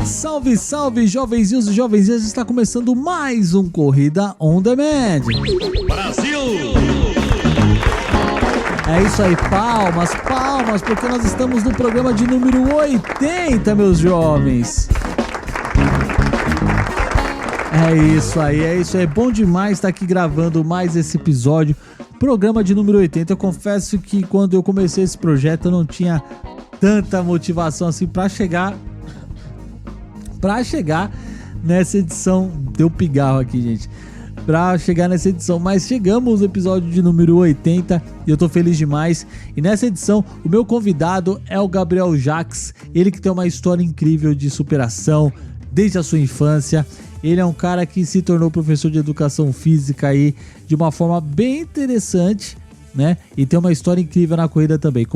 Salve, salve, jovenzinhos e jovenzinhas, está começando mais um Corrida On Demand. Brasil! É isso aí, palmas, palmas, porque nós estamos no programa de número 80, meus jovens. É isso aí, bom demais estar aqui gravando mais esse episódio, programa de número 80. Eu confesso que quando eu comecei esse projeto eu não tinha tanta motivação assim pra chegar nessa edição. Deu pigarro aqui, gente, pra chegar nessa edição, mas chegamos no episódio de número 80 e eu tô feliz demais. E nessa edição o meu convidado é o Gabriel Jax, ele que tem uma história incrível de superação desde a sua infância. Ele é um cara que se tornou professor de educação física aí de uma forma bem interessante, né? E tem uma história incrível na corrida também.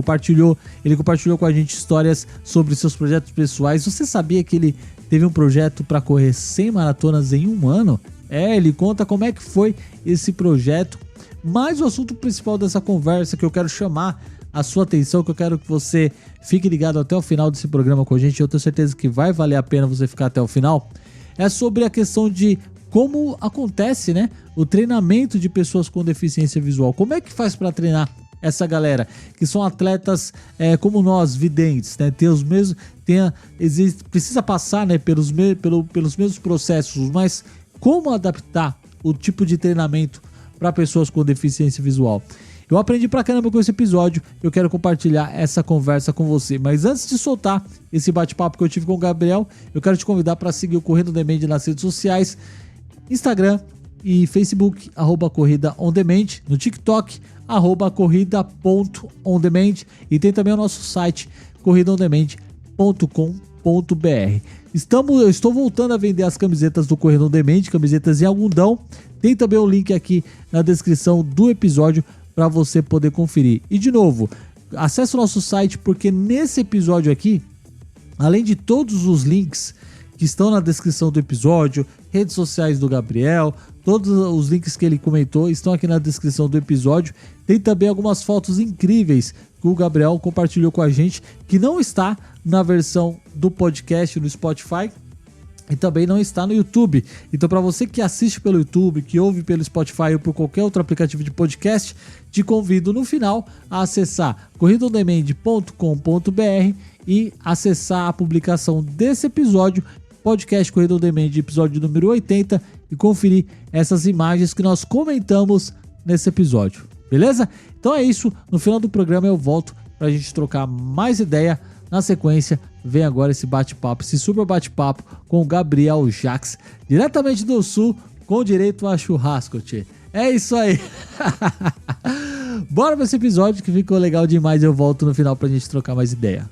Ele compartilhou com a gente histórias sobre seus projetos pessoais. Você sabia que ele teve um projeto para correr 100 maratonas em um ano? Ele conta como é que foi esse projeto. Mas o assunto principal dessa conversa que eu quero chamar a sua atenção, que eu quero que você fique ligado até o final desse programa com a gente, eu tenho certeza que vai valer a pena você ficar até o final, é sobre a questão de como acontece, né, o treinamento de pessoas com deficiência visual. Como é que faz para treinar essa galera que são atletas como nós, videntes, né? Precisa passar, né, pelos mesmos processos, mas como adaptar o tipo de treinamento para pessoas com deficiência visual? Eu aprendi pra caramba com esse episódio, eu quero compartilhar essa conversa com você. Mas antes de soltar esse bate-papo que eu tive com o Gabriel, eu quero te convidar para seguir o Corrida On Demand nas redes sociais, Instagram e Facebook, @Corrida On Demand, no TikTok, @corrida.ondemand, e tem também o nosso site, corridaondemand.com.br. Eu estou voltando a vender as camisetas do Corrida On Demand, camisetas em algodão. Tem também o link aqui na descrição do episódio para você poder conferir. E de novo, acesse o nosso site, porque nesse episódio aqui, além de todos os links que estão na descrição do episódio, redes sociais do Gabriel, todos os links que ele comentou estão aqui na descrição do episódio. Tem também algumas fotos incríveis que o Gabriel compartilhou com a gente, que não está na versão do podcast no Spotify e também não está no YouTube. Então, para você que assiste pelo YouTube, que ouve pelo Spotify ou por qualquer outro aplicativo de podcast, te convido no final a acessar corridaondemand.com.br e acessar a publicação desse episódio, podcast Corrida On Demand, episódio número 80, e conferir essas imagens que nós comentamos nesse episódio, beleza? Então é isso, no final do programa eu volto pra gente trocar mais ideia. Na sequência, vem agora esse bate-papo, esse super bate-papo com o Gabriel Jax, diretamente do Sul, com direito a churrasco, tchê. É isso aí. Bora pra esse episódio que ficou legal demais. Eu volto no final pra gente trocar mais ideia.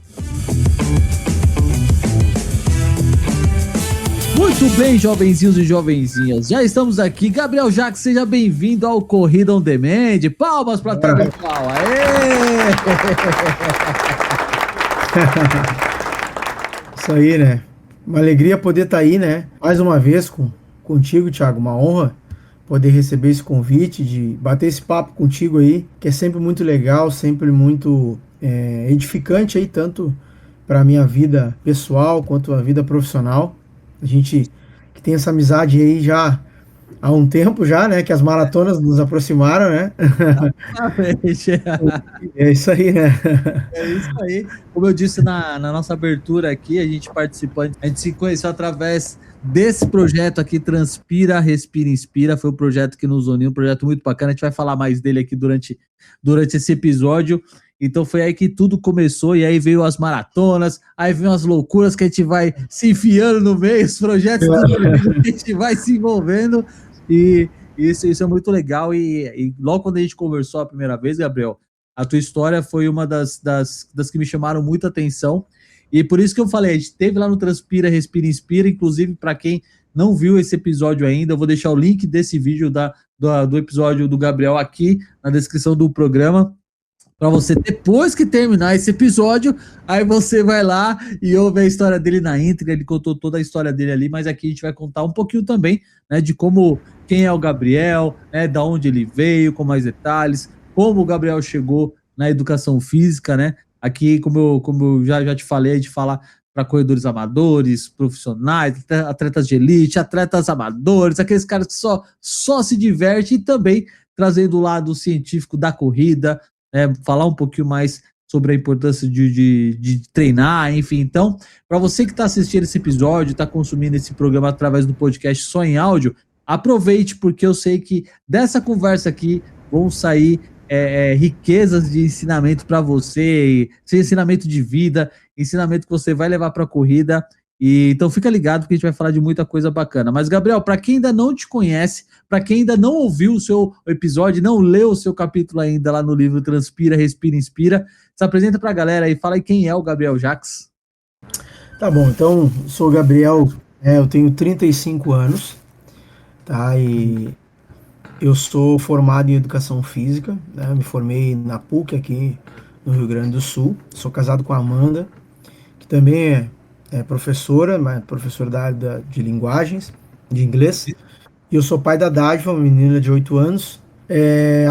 Muito bem, jovenzinhos e jovenzinhas, já estamos aqui. Gabriel Jax, seja bem-vindo ao Corrida On Demand. Palmas pra todo mundo. Aê! Isso aí, né? Uma alegria poder estar aí, né? Mais uma vez contigo, Thiago. Uma honra poder receber esse convite, de bater esse papo contigo aí, que é sempre muito legal, sempre muito edificante aí, tanto para a minha vida pessoal quanto a vida profissional. A gente que tem essa amizade aí já há um tempo já, né? Que as maratonas nos aproximaram, né? É isso aí, né? É isso aí. Como eu disse na nossa abertura aqui, a gente se conheceu através desse projeto aqui, Transpira, Respira, Inspira. Foi um projeto que nos uniu, um projeto muito bacana. A gente vai falar mais dele aqui durante esse episódio. Então foi aí que tudo começou, e aí veio as maratonas, aí veio as loucuras que a gente vai se enfiando no meio, os projetos a gente vai se envolvendo, e isso é muito legal. E logo quando a gente conversou a primeira vez, Gabriel, a tua história foi uma das que me chamaram muita atenção, e por isso que eu falei, a gente teve lá no Transpira, Respira, Inspira. Inclusive, para quem não viu esse episódio ainda, eu vou deixar o link desse vídeo do episódio do Gabriel aqui na descrição do programa, Para você, depois que terminar esse episódio, aí você vai lá e ouve a história dele na íntegra. Ele contou toda a história dele ali, mas aqui a gente vai contar um pouquinho também, né, de como, quem é o Gabriel, né, da onde ele veio, com mais detalhes, como o Gabriel chegou na educação física, né? Aqui, como eu já te falei, a gente fala para corredores amadores, profissionais, atletas de elite, atletas amadores, aqueles caras que só se divertem, e também trazendo o lado científico da corrida, falar um pouquinho mais sobre a importância de treinar, enfim. Então, para você que está assistindo esse episódio, está consumindo esse programa através do podcast só em áudio, aproveite, porque eu sei que dessa conversa aqui vão sair riquezas de ensinamento para você, ensinamento de vida, ensinamento que você vai levar para a corrida. E então fica ligado, porque a gente vai falar de muita coisa bacana. Mas, Gabriel, para quem ainda não te conhece, para quem ainda não ouviu o seu episódio, não leu o seu capítulo ainda lá no livro Transpira, Respira, Inspira, se apresenta para a galera aí, fala aí quem é o Gabriel Jacques. Tá bom, então, sou o Gabriel, eu tenho 35 anos, tá? E eu sou formado em Educação Física, né? Me formei na PUC aqui no Rio Grande do Sul. Sou casado com a Amanda, que também é professora, mas professora da área de linguagens, de inglês. E eu sou pai da Dádiva, uma menina de 8 anos.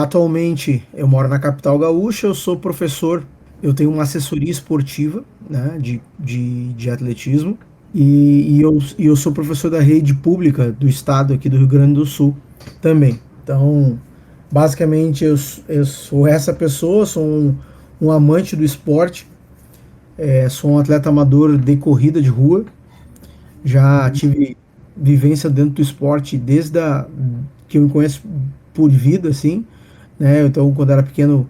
Atualmente eu moro na capital gaúcha, eu sou professor, eu tenho uma assessoria esportiva, né, de atletismo, e eu sou professor da rede pública do estado aqui do Rio Grande do Sul também. Então, basicamente eu sou essa pessoa, sou um amante do esporte, sou um atleta amador de corrida de rua, já tive vivência dentro do esporte desde que eu me conheço por vida, assim, né? Então, quando era pequeno,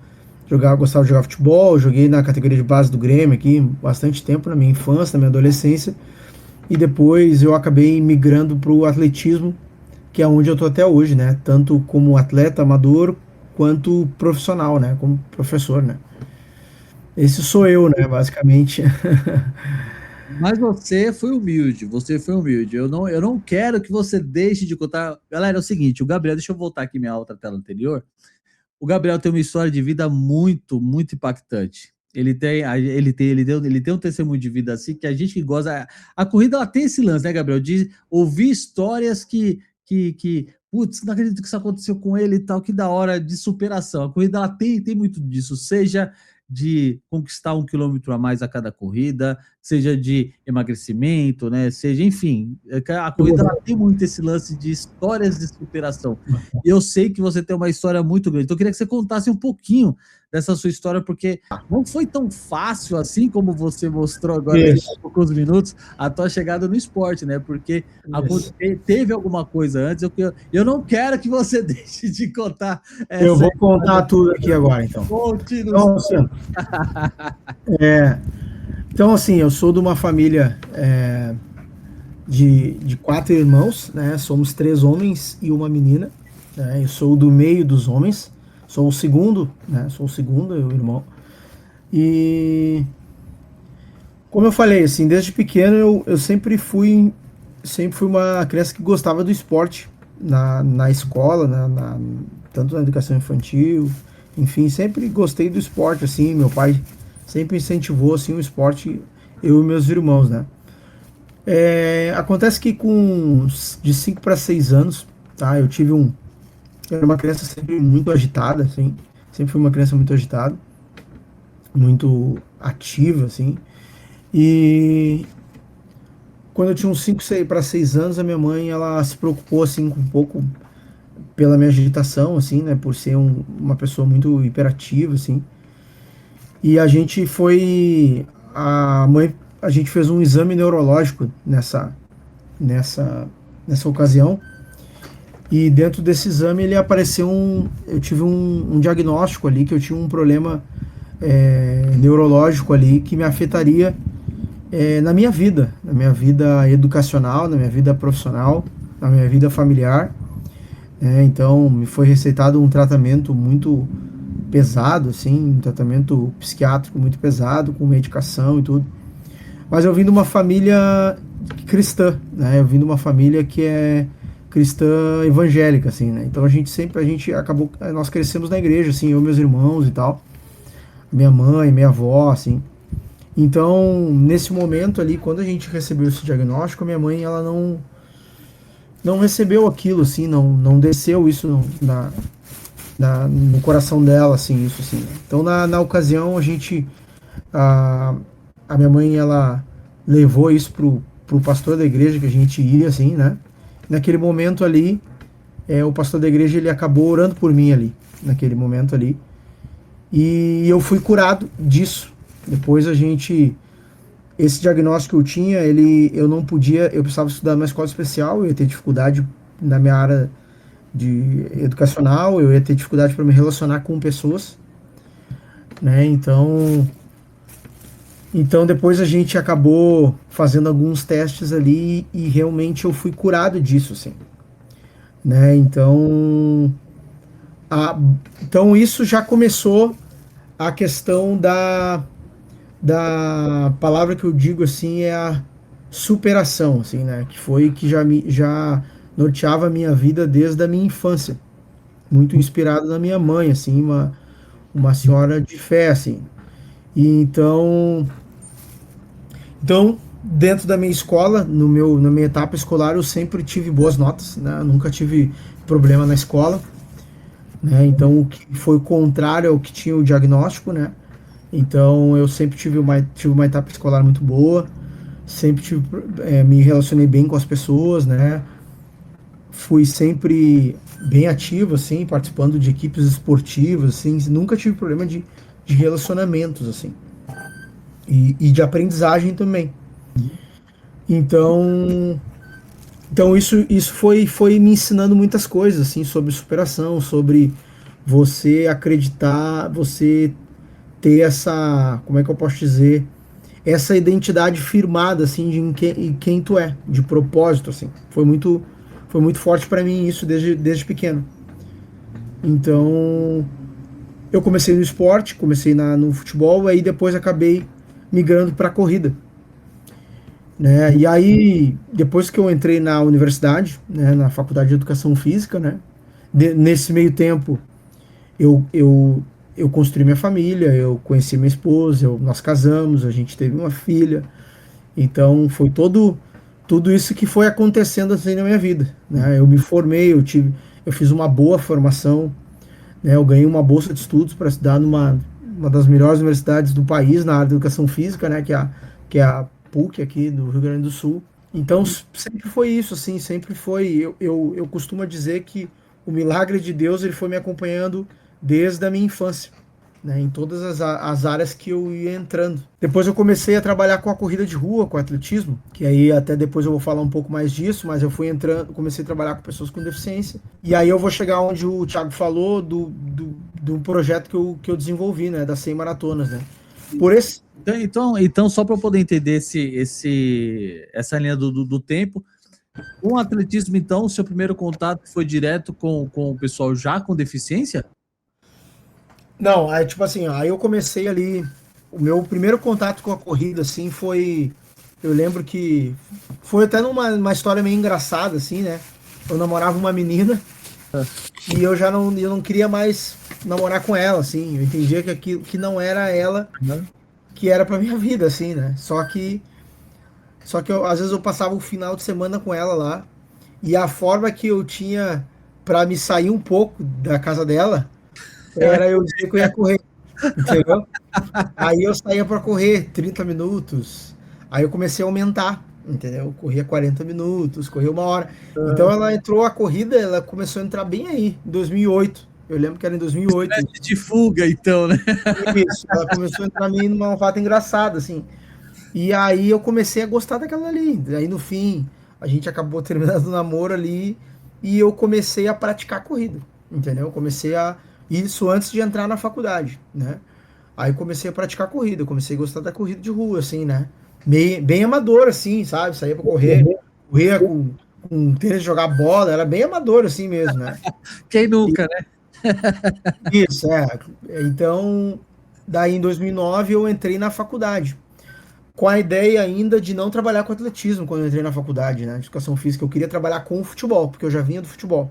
gostava de jogar futebol, joguei na categoria de base do Grêmio aqui bastante tempo, na minha infância, na minha adolescência, e depois eu acabei migrando para o atletismo, que é onde eu tô até hoje, né? Tanto como atleta amador, quanto profissional, né? Como professor, né? Esse sou eu, né? Basicamente. Mas você foi humilde, Eu não quero que você deixe de contar. Galera, é o seguinte, o Gabriel, deixa eu voltar aqui minha outra tela anterior. O Gabriel tem uma história de vida muito, muito impactante. Ele tem um testemunho de vida assim que a gente que gosta. A corrida ela tem esse lance, né, Gabriel? De ouvir histórias putz, não acredito que isso aconteceu com ele e tal, que da hora, de superação. A corrida ela tem muito disso, seja de conquistar 1 quilômetro a mais a cada corrida, seja de emagrecimento, né? Seja, enfim, a corrida ela tem muito esse lance de histórias de superação. E eu sei que você tem uma história muito grande, então eu queria que você contasse um pouquinho dessa sua história, porque não foi tão fácil assim como você mostrou agora há poucos minutos, a tua chegada no esporte, né? Porque teve alguma coisa antes, eu não quero que você deixe de contar. Eu vou contar tudo aqui agora, então. Então, assim, eu sou de uma família de 4 irmãos, né? Somos 3 homens e uma menina, né? Eu sou do meio dos homens, sou o segundo, né? Sou o segundo, eu, irmão. E como eu falei, assim, desde pequeno eu sempre fui uma criança que gostava do esporte na escola, tanto na educação infantil, enfim, sempre gostei do esporte, assim, meu pai sempre incentivou, assim, o esporte, eu e meus irmãos, né. Acontece que de 5 para 6 anos, tá, eu era uma criança sempre muito agitada, assim, sempre fui uma criança muito agitada, muito ativa, assim, e quando eu tinha uns 5 para 6 anos, a minha mãe, ela se preocupou, assim, um pouco pela minha agitação, assim, né, por ser uma pessoa muito hiperativa, assim, e a gente fez um exame neurológico nessa ocasião, e dentro desse exame ele apareceu eu tive um diagnóstico ali, que eu tinha um problema neurológico ali, que me afetaria na minha vida educacional, na minha vida profissional, na minha vida familiar, então me foi receitado um tratamento muito pesado, assim, um tratamento psiquiátrico muito pesado, com medicação e tudo. Mas eu vim de uma família cristã, né? Eu vim de uma família que é cristã evangélica, assim, né? Então nós crescemos na igreja, assim, eu e meus irmãos e tal. minha mãe, minha avó, assim. Então, nesse momento ali, quando a gente recebeu esse diagnóstico, a minha mãe, ela não recebeu aquilo, assim, não desceu isso no coração dela, assim, isso, assim. Então, na ocasião, a, a minha mãe, ela levou isso pro pastor da igreja que a gente ia, assim, né? Naquele momento ali, o pastor da igreja, ele acabou orando por mim ali, naquele momento ali. E eu fui curado disso. Depois esse diagnóstico que eu tinha, eu não podia, eu precisava estudar numa escola especial, eu ia ter dificuldade na minha área de educacional, eu ia ter dificuldade para me relacionar com pessoas, né? Então depois a gente acabou fazendo alguns testes ali e realmente eu fui curado disso, assim, né? A, então isso já começou a questão da palavra que eu digo assim é a superação, assim, né? Que foi que já norteava a minha vida desde a minha infância, muito inspirado na minha mãe, assim, uma senhora de fé, assim. E então dentro da minha escola, na minha etapa escolar, eu sempre tive boas notas, né? Eu nunca tive problema na escola, né? Então o que foi contrário ao que tinha o diagnóstico, né? Então eu sempre tive uma etapa escolar muito boa, sempre me relacionei bem com as pessoas, né? Fui sempre bem ativo, assim, participando de equipes esportivas, assim, nunca tive problema de relacionamentos, assim, e de aprendizagem também. Então, então isso foi me ensinando muitas coisas, assim, sobre superação, sobre você acreditar, você ter essa, como é que eu posso dizer, essa identidade firmada, assim, em quem tu é, de propósito, assim. Foi muito forte para mim isso desde pequeno. Então, eu comecei no esporte, comecei no futebol, aí depois acabei migrando para a corrida, né? E aí, depois que eu entrei na universidade, né, na Faculdade de Educação Física, né, nesse meio tempo, eu, eu, eu construí minha família, eu conheci minha esposa, nós casamos, a gente teve uma filha. Então, foi tudo isso que foi acontecendo assim na minha vida, né? Eu me formei, eu fiz uma boa formação, né? Eu ganhei uma bolsa de estudos para estudar uma das melhores universidades do país na área de educação física, né? Que é a PUC aqui do Rio Grande do Sul. Então, sempre foi isso, assim, sempre foi. Eu costumo dizer que o milagre de Deus ele foi me acompanhando desde a minha infância, né, em todas as áreas que eu ia entrando. Depois eu comecei a trabalhar com a corrida de rua, com o atletismo, que aí até depois eu vou falar um pouco mais disso, mas eu fui entrando, comecei a trabalhar com pessoas com deficiência. E aí eu vou chegar onde o Thiago falou do projeto que eu desenvolvi, né, das 100 maratonas, né. Por esse... Então só para eu poder entender essa linha do tempo, com o atletismo, então, o seu primeiro contato foi direto com o pessoal já com deficiência? Não, aí tipo assim, aí eu comecei ali, o meu primeiro contato com a corrida, assim, eu lembro que foi até numa história meio engraçada, assim, né? Eu namorava uma menina e eu não queria mais namorar com ela, assim, eu entendia que aquilo que não era ela que era pra minha vida, assim, né? Só que às vezes eu passava o final de semana com ela lá e a forma que eu tinha pra me sair um pouco da casa dela era eu dizer que eu ia correr, entendeu? Aí eu saía para correr 30 minutos. Aí eu comecei a aumentar, entendeu? Eu corria 40 minutos, corria uma hora. Então ela entrou a corrida, ela começou a entrar bem aí, em 2008. Eu lembro que era em 2008. De fuga, então, né? Isso, ela começou a entrar meio numa rota engraçada, assim. E aí eu comecei a gostar daquela ali. Aí no fim, a gente acabou terminando o namoro ali e eu comecei a praticar corrida, entendeu? Eu comecei a... Isso antes de entrar na faculdade, né? Aí comecei a praticar corrida, comecei a gostar da corrida de rua, assim, né? Bem amador, assim, sabe? Saía pra corria com tênis de jogar bola, era bem amador, assim mesmo, né? Quem nunca, né? Isso, é. Então, daí em 2009 eu entrei na faculdade, com a ideia ainda de não trabalhar com atletismo quando eu entrei na faculdade, né? De educação física, eu queria trabalhar com o futebol, porque eu já vinha do futebol,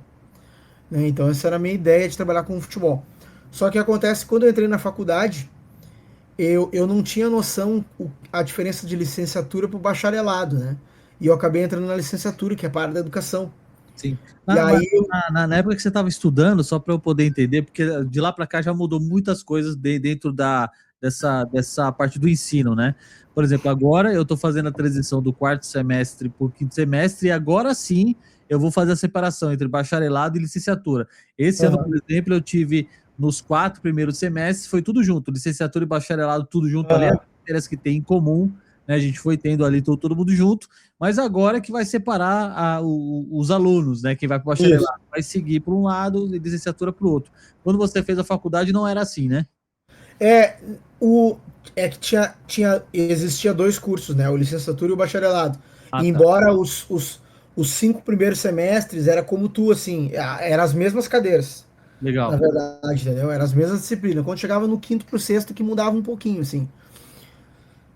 né? Então essa era a minha ideia de trabalhar com o futebol. Só que acontece, quando eu entrei na faculdade, eu não tinha noção a diferença de licenciatura para o bacharelado, né? E eu acabei entrando na licenciatura, que é para a área da educação. Sim. E Mas aí eu, na época que você estava estudando, só para eu poder entender, porque de lá para cá já mudou muitas coisas dentro dessa parte do ensino, né? Por exemplo, agora eu estou fazendo a transição do quarto semestre para o quinto semestre, e agora sim eu vou fazer a separação entre bacharelado e licenciatura. Esse ano, aham, por exemplo, eu tive nos 4 primeiros semestres, foi tudo junto, licenciatura e bacharelado, tudo junto ali, as aham, matérias que tem em comum, né? A gente foi tendo ali todo mundo junto. Mas agora é que vai separar os alunos, né? Quem vai para o isso. bacharelado vai seguir para um lado e licenciatura para o outro. Quando você fez a faculdade, não era assim, né? É, o, é que existia dois cursos, né? O licenciatura e o bacharelado. Ah, E tá. embora os 5 primeiros semestres era como tu, assim, eram as mesmas cadeiras, na Legal. verdade, entendeu? Eram as mesmas disciplinas. Quando chegava no quinto pro sexto que mudava um pouquinho, assim.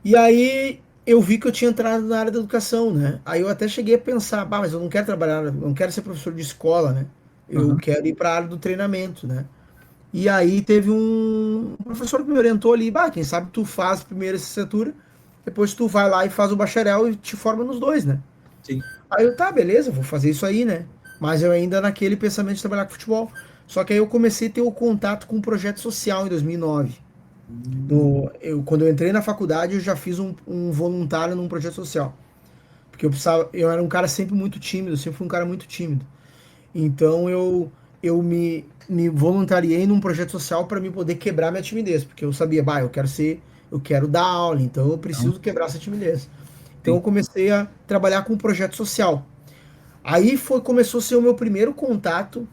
E aí eu vi que eu tinha entrado na área da educação, né? Aí eu até cheguei a pensar, bah, mas eu não quero trabalhar, eu não quero ser professor de escola, né? Eu Aham. quero ir para a área do treinamento, né? E aí teve um professor que me orientou ali, bah, quem sabe tu faz primeiro essa licenciatura, depois tu vai lá e faz o bacharel e te forma nos dois, né? Sim. Aí eu, tá, beleza, vou fazer isso aí, né? Mas eu ainda naquele pensamento de trabalhar com futebol. Só que aí eu comecei a ter o contato com um projeto social em 2009. Hum, Quando eu entrei na faculdade, eu já fiz um voluntário num projeto social. Porque eu era um cara sempre muito tímido, sempre fui um cara muito tímido. Então eu me voluntariei num projeto social para me poder quebrar minha timidez, porque eu sabia, bah, eu quero dar aula, então eu então, preciso quebrar essa timidez. Então eu sim. comecei a trabalhar com um projeto social. Aí começou a ser o meu primeiro contato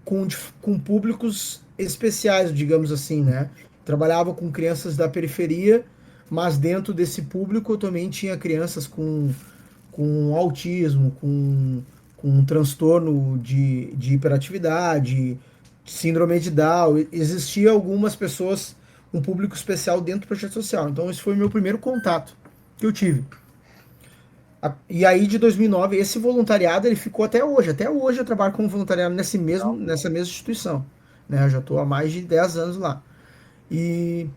com públicos especiais, digamos assim, né? Trabalhava com crianças da periferia, mas dentro desse público eu também tinha crianças com autismo, com um transtorno de hiperatividade, síndrome de Down. Existia algumas pessoas, um público especial dentro do projeto social. Então esse foi o meu primeiro contato que eu tive. E aí de 2009, esse voluntariado ele ficou até hoje. Até hoje eu trabalho como voluntariado nessa mesma instituição. Né? Eu já estou há mais de 10 anos lá. E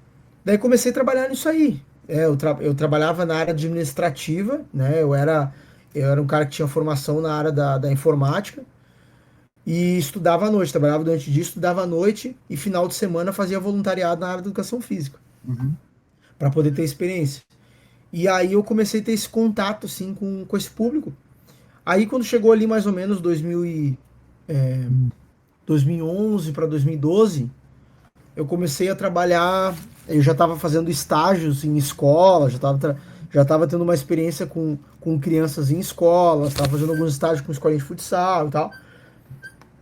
daí comecei a trabalhar nisso aí. Eu trabalhava na área administrativa, né? Eu era um cara que tinha formação na área da informática e estudava à noite. Trabalhava durante o dia, estudava à noite e final de semana fazia voluntariado na área da educação física, Uhum. para poder ter experiência. E aí eu comecei a ter esse contato assim com esse público. Aí quando chegou ali mais ou menos 2011 para 2012, eu comecei a trabalhar, eu já estava fazendo estágios em escola, já estava tendo uma experiência com crianças em escolas, estava fazendo alguns estágios com escolinha de futsal e tal.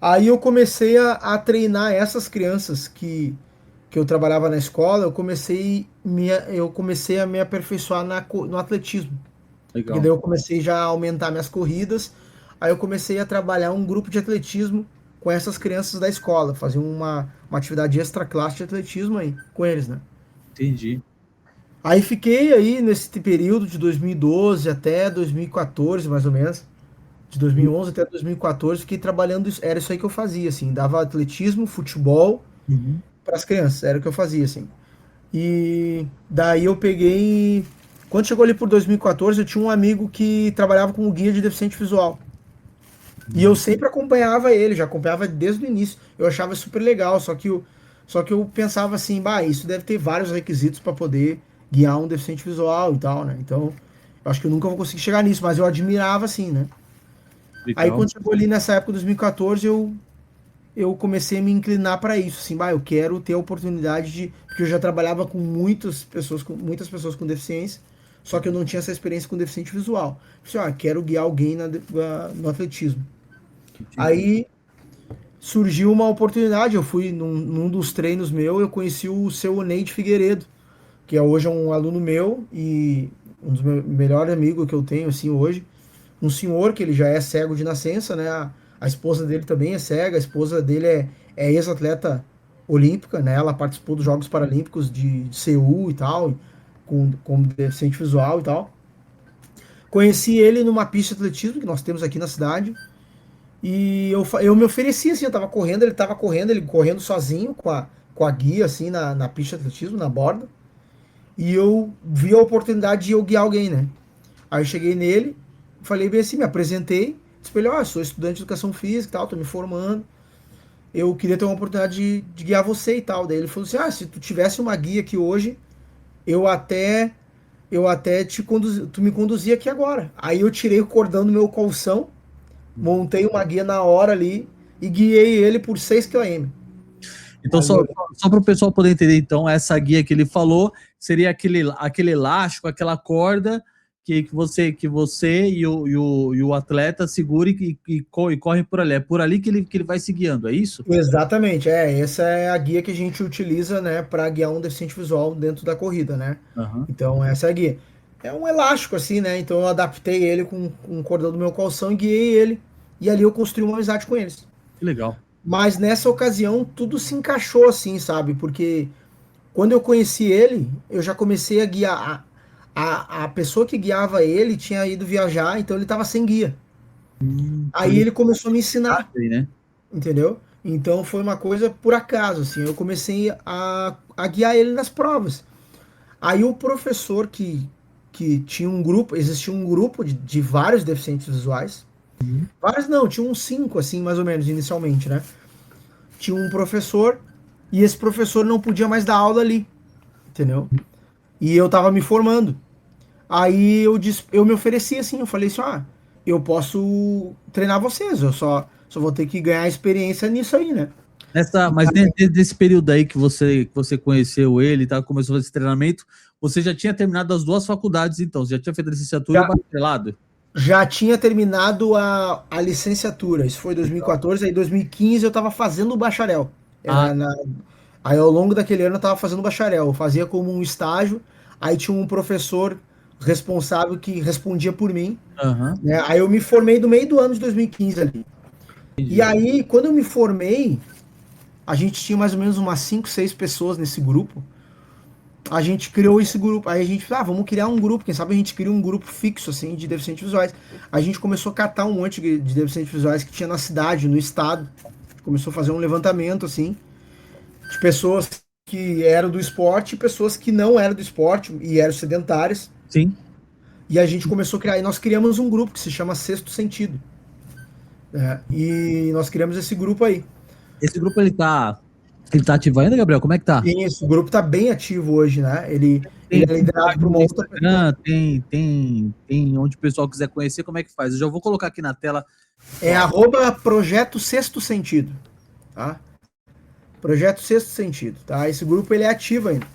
Aí eu comecei a treinar essas crianças que eu trabalhava na escola, eu comecei a me aperfeiçoar no atletismo. Porque daí Legal. eu comecei já a aumentar minhas corridas, aí eu comecei a trabalhar um grupo de atletismo com essas crianças da escola, fazer uma atividade extra classe de atletismo aí com eles, né? Entendi. Aí fiquei aí nesse período de 2012 até 2014, mais ou menos, de 2011 até 2014, fiquei trabalhando isso, era isso aí que eu fazia, assim, dava atletismo, futebol Uhum. para as crianças, era o que eu fazia, assim. E daí eu peguei. Quando chegou ali por 2014, eu tinha um amigo que trabalhava como guia de deficiente visual. E eu Uhum. sempre acompanhava ele, já acompanhava desde o início. Eu achava super legal, só que eu pensava assim, bah, isso deve ter vários requisitos para poder guiar um deficiente visual e tal, né? Então, eu acho que eu nunca vou conseguir chegar nisso, mas eu admirava assim, né? Aí Legal. quando chegou ali nessa época de 2014, eu comecei a me inclinar para isso, assim, bah, eu quero ter a oportunidade de, porque eu já trabalhava com muitas pessoas com deficiência, só que eu não tinha essa experiência com deficiente visual. Eu falei, quero guiar alguém no atletismo. Entendi. Aí surgiu uma oportunidade, eu fui num dos treinos meu, eu conheci o seu Neide Figueiredo, que hoje é um aluno meu e um dos meus melhores amigos que eu tenho assim hoje, um senhor que ele já é cego de nascença, né? A esposa dele também é cega, a esposa dele é ex-atleta olímpica, né? Ela participou dos Jogos Paralímpicos de Seul e tal, com deficiente visual e tal. Conheci ele numa pista de atletismo que nós temos aqui na cidade. E eu me ofereci, assim, eu tava correndo, ele correndo sozinho com a guia, assim, na pista de atletismo, na borda. e eu vi a oportunidade de eu guiar alguém, né? Aí eu cheguei nele, falei bem assim, me apresentei, disse pra ele, ó, sou estudante de educação física e tal, tô me formando, eu queria ter uma oportunidade de guiar você e tal. Daí ele falou assim, se tu tivesse uma guia aqui hoje, eu até tu me conduzia aqui agora. Aí eu tirei o cordão do meu colção, montei uma guia na hora ali e guiei ele por 6 km. Então, só para o pessoal poder entender, então, essa guia que ele falou seria aquele elástico, aquela corda que você e o atleta segura e corre por ali. É por ali que ele vai se guiando, é isso? Exatamente, essa é a guia que a gente utiliza, né, para guiar um deficiente visual dentro da corrida, né? Uhum. Então, essa é a guia. É um elástico, assim, né? Então, eu adaptei ele com um cordão do meu calção e guiei ele. E ali eu construí uma amizade com eles. Que legal. Mas nessa ocasião, tudo se encaixou, assim, sabe? Porque quando eu conheci ele, eu já comecei a guiar. A pessoa que guiava ele tinha ido viajar, então ele estava sem guia. Foi Aí ele começou a me ensinar, aí, né? entendeu? Então foi uma coisa por acaso, assim. Eu comecei a guiar ele nas provas. Aí o professor que tinha um grupo, existia um grupo de vários deficientes visuais. Uhum. Vários não, tinha uns 5, assim, mais ou menos, inicialmente, né? Tinha um professor e esse professor não podia mais dar aula ali, entendeu? E eu tava me formando. Aí eu me ofereci assim, eu falei assim, eu posso treinar vocês, eu só vou ter que ganhar experiência nisso aí, né? Mas dentro desse período aí que você conheceu ele, tá, começou esse treinamento, você já tinha terminado as duas faculdades, então? Você já tinha feito a licenciatura e o Já, bacharelado? já tinha terminado a licenciatura, isso foi 2014, aí 2015 eu tava fazendo o bacharel. Ah, Aí ao longo daquele ano eu tava fazendo bacharel, eu fazia como um estágio, aí tinha um professor responsável que respondia por mim, aham, né? Aí eu me formei no meio do ano de 2015 ali. E entendi. aí, quando eu me formei, a gente tinha mais ou menos umas 5, 6 pessoas nesse grupo. A gente criou esse grupo. Aí a gente, vamos criar um grupo. Quem sabe a gente cria um grupo fixo, assim, de deficientes visuais. A gente começou a catar um monte de deficientes visuais que tinha na cidade, no estado. A gente começou a fazer um levantamento, assim, de pessoas que eram do esporte e pessoas que não eram do esporte e eram sedentárias. Sim. E a gente começou a criar. E nós criamos um grupo que se chama Sexto Sentido. Né? E nós criamos esse grupo aí. Esse grupo ele tá ativo ainda, Gabriel? Como é que tá? Isso, o grupo está bem ativo hoje, né? Ele Tem é liderado por página uma no outra pessoa. Instagram, tem onde o pessoal quiser conhecer, como é que faz? Eu já vou colocar aqui na tela. É arroba Projeto Sexto Sentido, tá? Projeto Sexto Sentido, tá? Esse grupo ele é ativo ainda.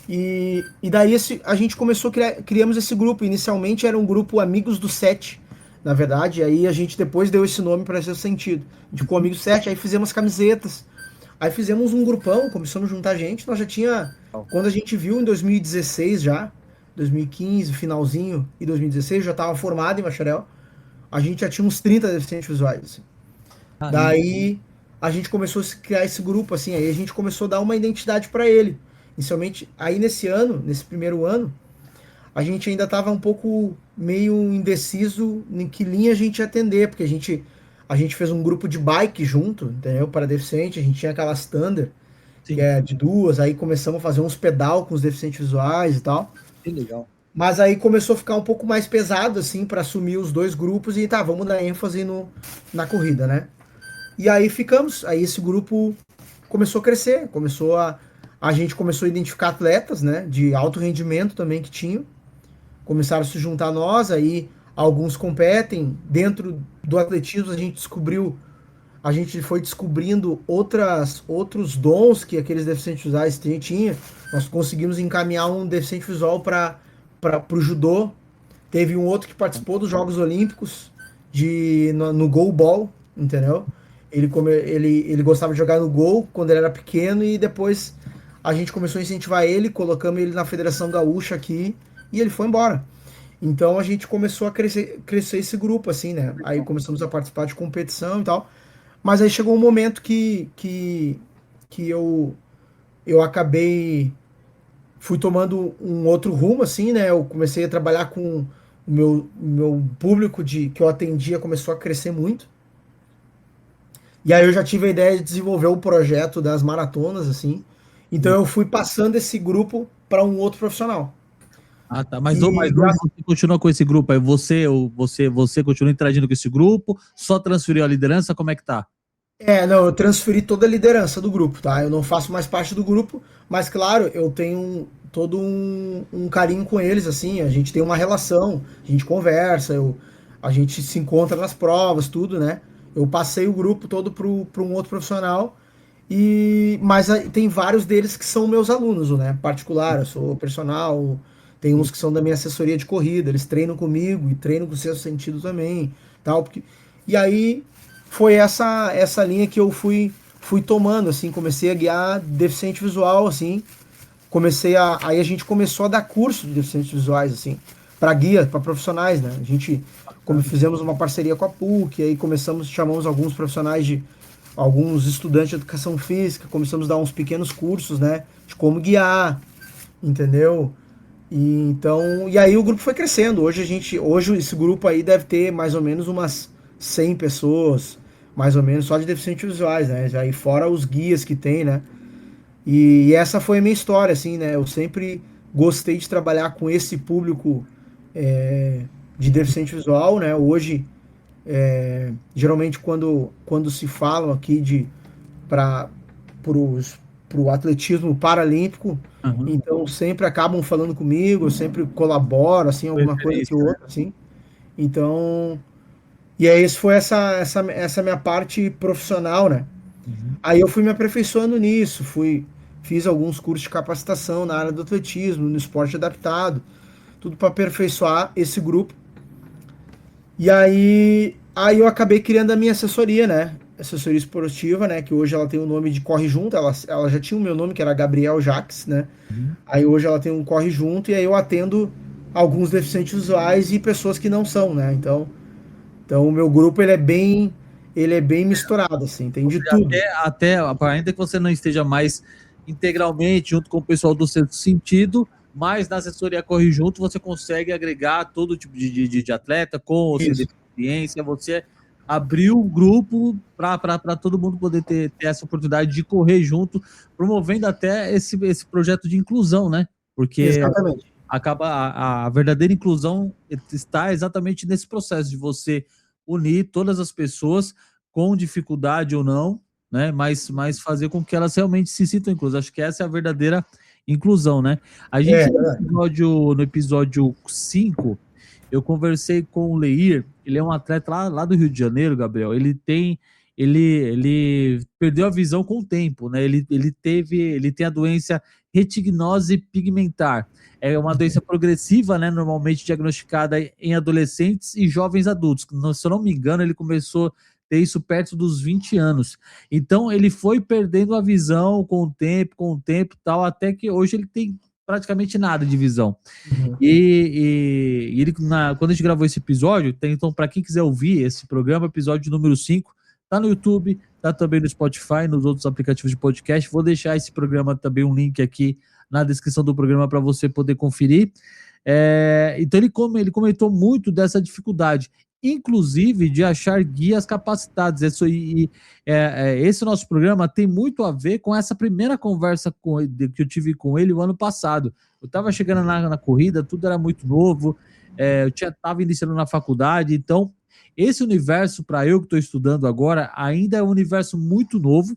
E daí a gente começou a criamos esse grupo. Inicialmente era um grupo Amigos do Sete, na verdade. Aí a gente depois deu esse nome para Sexto Sentido. A gente ficou Amigos do Sete, aí fizemos camisetas. Aí fizemos um grupão, começamos a juntar gente. Nós já tinha, quando a gente viu em 2016 já, 2015, finalzinho e 2016, já estava formado em bacharel. A gente já tinha uns 30 deficientes visuais. Assim. Caramba. Daí a gente começou a criar esse grupo, assim, aí a gente começou a dar uma identidade para ele. Inicialmente, aí nesse ano, nesse primeiro ano, a gente ainda estava um pouco meio indeciso em que linha a gente ia atender, porque a gente fez um grupo de bike junto, entendeu? Para deficiente, a gente tinha aquela Thunder, que Sim, é de duas, aí começamos a fazer uns pedal com os deficientes visuais e tal. que legal. Mas aí começou a ficar um pouco mais pesado, assim, para assumir os dois grupos e tá, vamos dar ênfase na corrida, né? E aí ficamos, aí esse grupo começou a crescer, a gente começou a identificar atletas, né, de alto rendimento também que tinham, começaram a se juntar a nós, aí alguns competem, dentro do atletismo a gente foi descobrindo outros dons que aqueles deficientes visuais tinham, nós conseguimos encaminhar um deficiente visual para o judô, teve um outro que participou dos Jogos Olímpicos no goalball, entendeu? Ele gostava de jogar no gol quando ele era pequeno e depois a gente começou a incentivar ele, colocamos ele na Federação Gaúcha aqui e ele foi embora. Então a gente começou a crescer esse grupo, assim, né? Aí começamos a participar de competição e tal. Mas aí chegou um momento que eu acabei, fui tomando um outro rumo, assim, né? Eu comecei a trabalhar com o meu público que eu atendia começou a crescer muito. E aí eu já tive a ideia de desenvolver o projeto das maratonas, assim. Então eu fui passando esse grupo para um outro profissional. Ah, tá. Mas hoje você continua com esse grupo aí? Você continua interagindo com esse grupo? Só transferiu a liderança? Como é que tá? Não, eu transferi toda a liderança do grupo, tá? Eu não faço mais parte do grupo, mas claro, eu tenho todo um carinho com eles, assim, a gente tem uma relação, a gente conversa, a gente se encontra nas provas, tudo, né? Eu passei o grupo todo para um outro profissional, mas tem vários deles que são meus alunos, né? Particular, eu sou personal, tem uns que são da minha assessoria de corrida, eles treinam comigo e treinam com o sexto sentido também, tal, e aí foi essa linha que eu fui tomando, assim, comecei a guiar deficiente visual, assim, aí a gente começou a dar curso de deficientes visuais, assim, para guia, para profissionais, né? A gente, como fizemos uma parceria com a PUC, aí chamamos alguns profissionais alguns estudantes de educação física, começamos a dar uns pequenos cursos, né, de como guiar, entendeu? E aí o grupo foi crescendo. Hoje esse grupo aí deve ter mais ou menos umas 100 pessoas, mais ou menos, só de deficientes visuais, né? Já aí fora os guias que tem, né? E essa foi a minha história, assim, né? Eu sempre gostei de trabalhar com esse público de deficiente visual, né? Hoje, geralmente quando se falam aqui para o atletismo paralímpico, Uhum. então sempre acabam falando comigo, eu sempre colaboro, assim, alguma coisa que Preferência, né? outra, assim. Então, e aí isso foi essa minha parte profissional, né? Uhum. Aí eu fui me aperfeiçoando nisso, fiz alguns cursos de capacitação na área do atletismo, no esporte adaptado, tudo para aperfeiçoar esse grupo. E aí eu acabei criando a minha assessoria, né? Assessoria esportiva, né? Que hoje ela tem o nome de Corre Junto. Ela já tinha o meu nome, que era Gabriel Jaques, né? Uhum. Aí hoje ela tem um Corre Junto e aí eu atendo alguns deficientes visuais e pessoas que não são, né? Então o meu grupo ele é bem misturado, assim, tem Ou de seja, tudo. ainda que você não esteja mais integralmente junto com o pessoal do Sexto Sentido, mas na assessoria Corre Junto você consegue agregar todo tipo de atleta com ou sem Isso. deficiência. Você abriu um grupo para todo mundo poder ter essa oportunidade de correr junto, promovendo até esse projeto de inclusão, né? Porque Exatamente. acaba a verdadeira inclusão está exatamente nesse processo de você unir todas as pessoas com dificuldade ou não, né? Mas fazer com que elas realmente se sintam inclusas. Acho que essa é a verdadeira inclusão, né? A É, gente no episódio 5, eu conversei com o Leir, ele é um atleta lá do Rio de Janeiro, Gabriel. Ele perdeu a visão com o tempo, né? Ele tem a doença retignose pigmentar. É uma doença progressiva, né? Normalmente diagnosticada em adolescentes e jovens adultos. Se eu não me engano, ele começou a ter isso perto dos 20 anos. Então, ele foi perdendo a visão com o tempo, tal, até que hoje ele tem praticamente nada de visão. uhum. E ele, quando a gente gravou esse episódio, então, para quem quiser ouvir esse programa, episódio número 5, tá no YouTube, tá também no Spotify, nos outros aplicativos de podcast. Vou deixar esse programa também, um link aqui na descrição do programa para você poder conferir. Então ele comentou muito dessa dificuldade, inclusive de achar guias capacitados. Esse nosso programa tem muito a ver com essa primeira conversa que eu tive com ele o ano passado. Eu estava chegando na corrida, tudo era muito novo, eu estava iniciando na faculdade, então esse universo, para eu que estou estudando agora, ainda é um universo muito novo.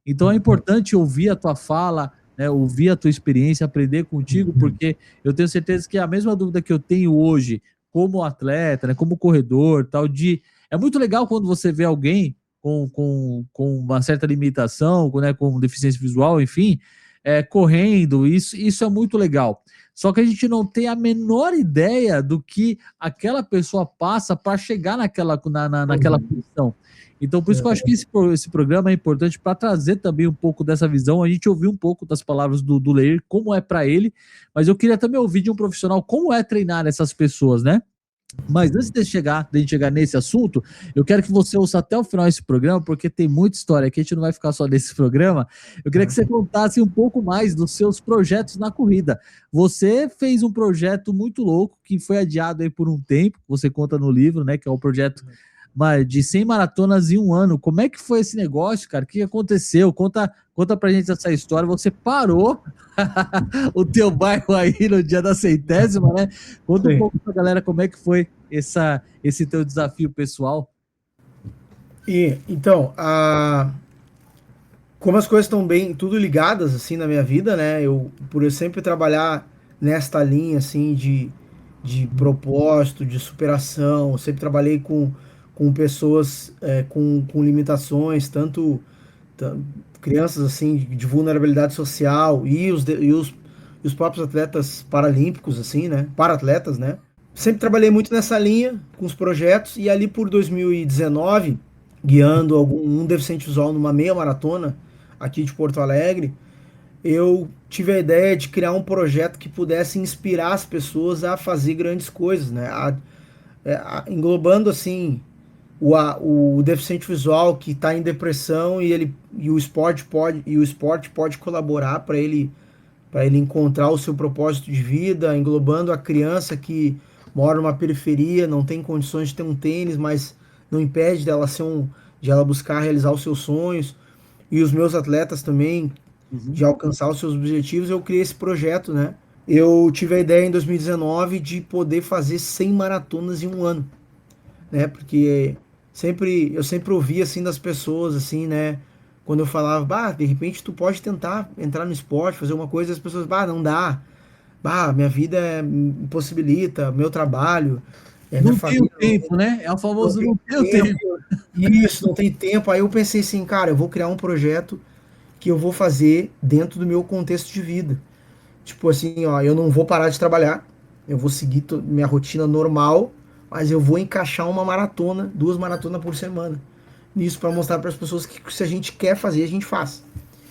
Então é importante ouvir a tua fala, né, ouvir a tua experiência, aprender contigo, porque eu tenho certeza que a mesma dúvida que eu tenho hoje como atleta, né, como corredor, tal, é muito legal quando você vê alguém com uma certa limitação, né, com deficiência visual, enfim, correndo, isso é muito legal. Só que a gente não tem a menor ideia do que aquela pessoa passa para chegar naquela posição. Então, por isso que eu acho que esse programa é importante para trazer também um pouco dessa visão. A gente ouviu um pouco das palavras do Leir, como é para ele, mas eu queria também ouvir de um profissional como é treinar essas pessoas, né? Mas antes de a gente chegar nesse assunto, eu quero que você ouça até o final esse programa, porque tem muita história aqui, a gente não vai ficar só nesse programa. Eu queria que você contasse um pouco mais dos seus projetos na corrida. Você fez um projeto muito louco, que foi adiado aí por um tempo, você conta no livro, né, que é o projeto de 100 maratonas em um ano. Como é que foi esse negócio, cara? O que aconteceu? Conta pra gente essa história. Você parou o teu bairro aí no dia da 100ª, né? Conta um Sim. pouco pra galera como é que foi esse teu desafio pessoal. E então, como as coisas estão bem tudo ligadas assim na minha vida, né? Por eu sempre trabalhar nesta linha assim de propósito, de superação, eu sempre trabalhei com pessoas com limitações, tan- crianças assim de vulnerabilidade social e os próprios atletas paralímpicos assim, né? Para-atletas, né? Sempre trabalhei muito nessa linha com os projetos e ali por 2019, guiando um deficiente visual numa meia maratona aqui de Porto Alegre, eu tive a ideia de criar um projeto que pudesse inspirar as pessoas a fazer grandes coisas, né? Englobando assim o deficiente visual que está em depressão e o esporte pode colaborar para ele encontrar o seu propósito de vida, englobando a criança que mora numa periferia, não tem condições de ter um tênis, mas não impede de ela buscar realizar os seus sonhos, e os meus atletas também Uhum. de alcançar os seus objetivos. Eu criei esse projeto, né? Eu tive a ideia em 2019 de poder fazer 100 maratonas em um ano, né? Porque eu sempre ouvia assim das pessoas assim, né? Quando eu falava, bah, de repente tu pode tentar entrar no esporte, fazer uma coisa, as pessoas, bah, não dá. Bah, minha vida impossibilita, meu trabalho, minha Não tenho família tempo, né? É o não famoso tem não tenho tempo. tempo. Isso, não tem tempo. Aí eu pensei assim, cara, eu vou criar um projeto que eu vou fazer dentro do meu contexto de vida. Tipo assim, ó, eu não vou parar de trabalhar, eu vou seguir minha rotina normal, mas eu vou encaixar uma maratona, 2 maratonas por semana. Nisso para mostrar para as pessoas que se a gente quer fazer, a gente faz.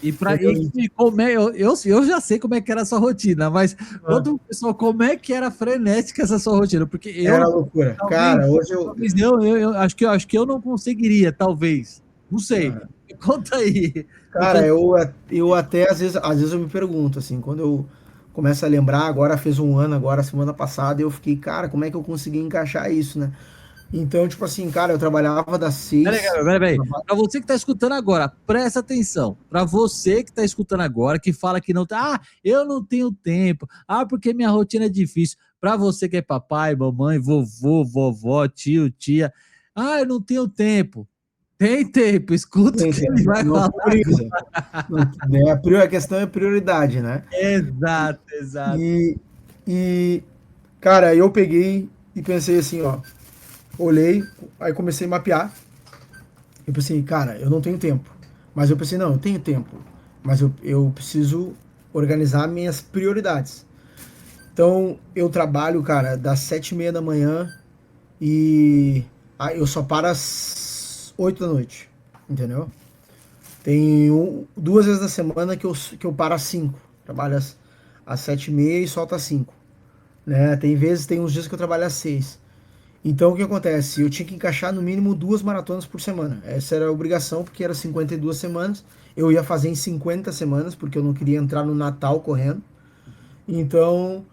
Entendeu? Como é, eu já sei como é que era a sua rotina, mas Ah, conta pro pessoal como é que era frenética essa sua rotina, porque era loucura. talvez, Cara, hoje eu. talvez acho que eu não conseguiria, talvez. Não sei. Ah, Conta aí. cara, eu até às vezes eu me pergunto, assim, quando eu começo a lembrar, agora fez um ano, agora semana passada, eu fiquei, cara, como é que eu consegui encaixar isso, né? Então, tipo assim, cara, eu trabalhava das seis. Peraí. Para você que está escutando agora, presta atenção. Para você que está escutando agora, que fala que não tá, eu não tenho tempo, porque minha rotina é difícil. Para você que é papai, mamãe, vovô, vovó, tio, tia, eu não tenho tempo. Tem tempo, escuta o que ele vai Não falar. prioriza. Não, né, a questão é prioridade, né? Exato. E, e, cara, eu peguei e pensei assim, ó, olhei, aí comecei a mapear. Eu pensei, cara, eu não tenho tempo. Mas eu pensei, não, eu tenho tempo. Mas eu preciso organizar minhas prioridades. Então, eu trabalho, cara, das 7h30 da manhã e eu só paro às 8 da noite, entendeu? Tem 2 vezes na semana que eu paro às 5. Trabalho às 7h30 e solto às 5. Né? Tem uns dias que eu trabalho às 6. Então o que acontece? Eu tinha que encaixar no mínimo 2 maratonas por semana. Essa era a obrigação, porque era 52 semanas. Eu ia fazer em 50 semanas, porque eu não queria entrar no Natal correndo. Então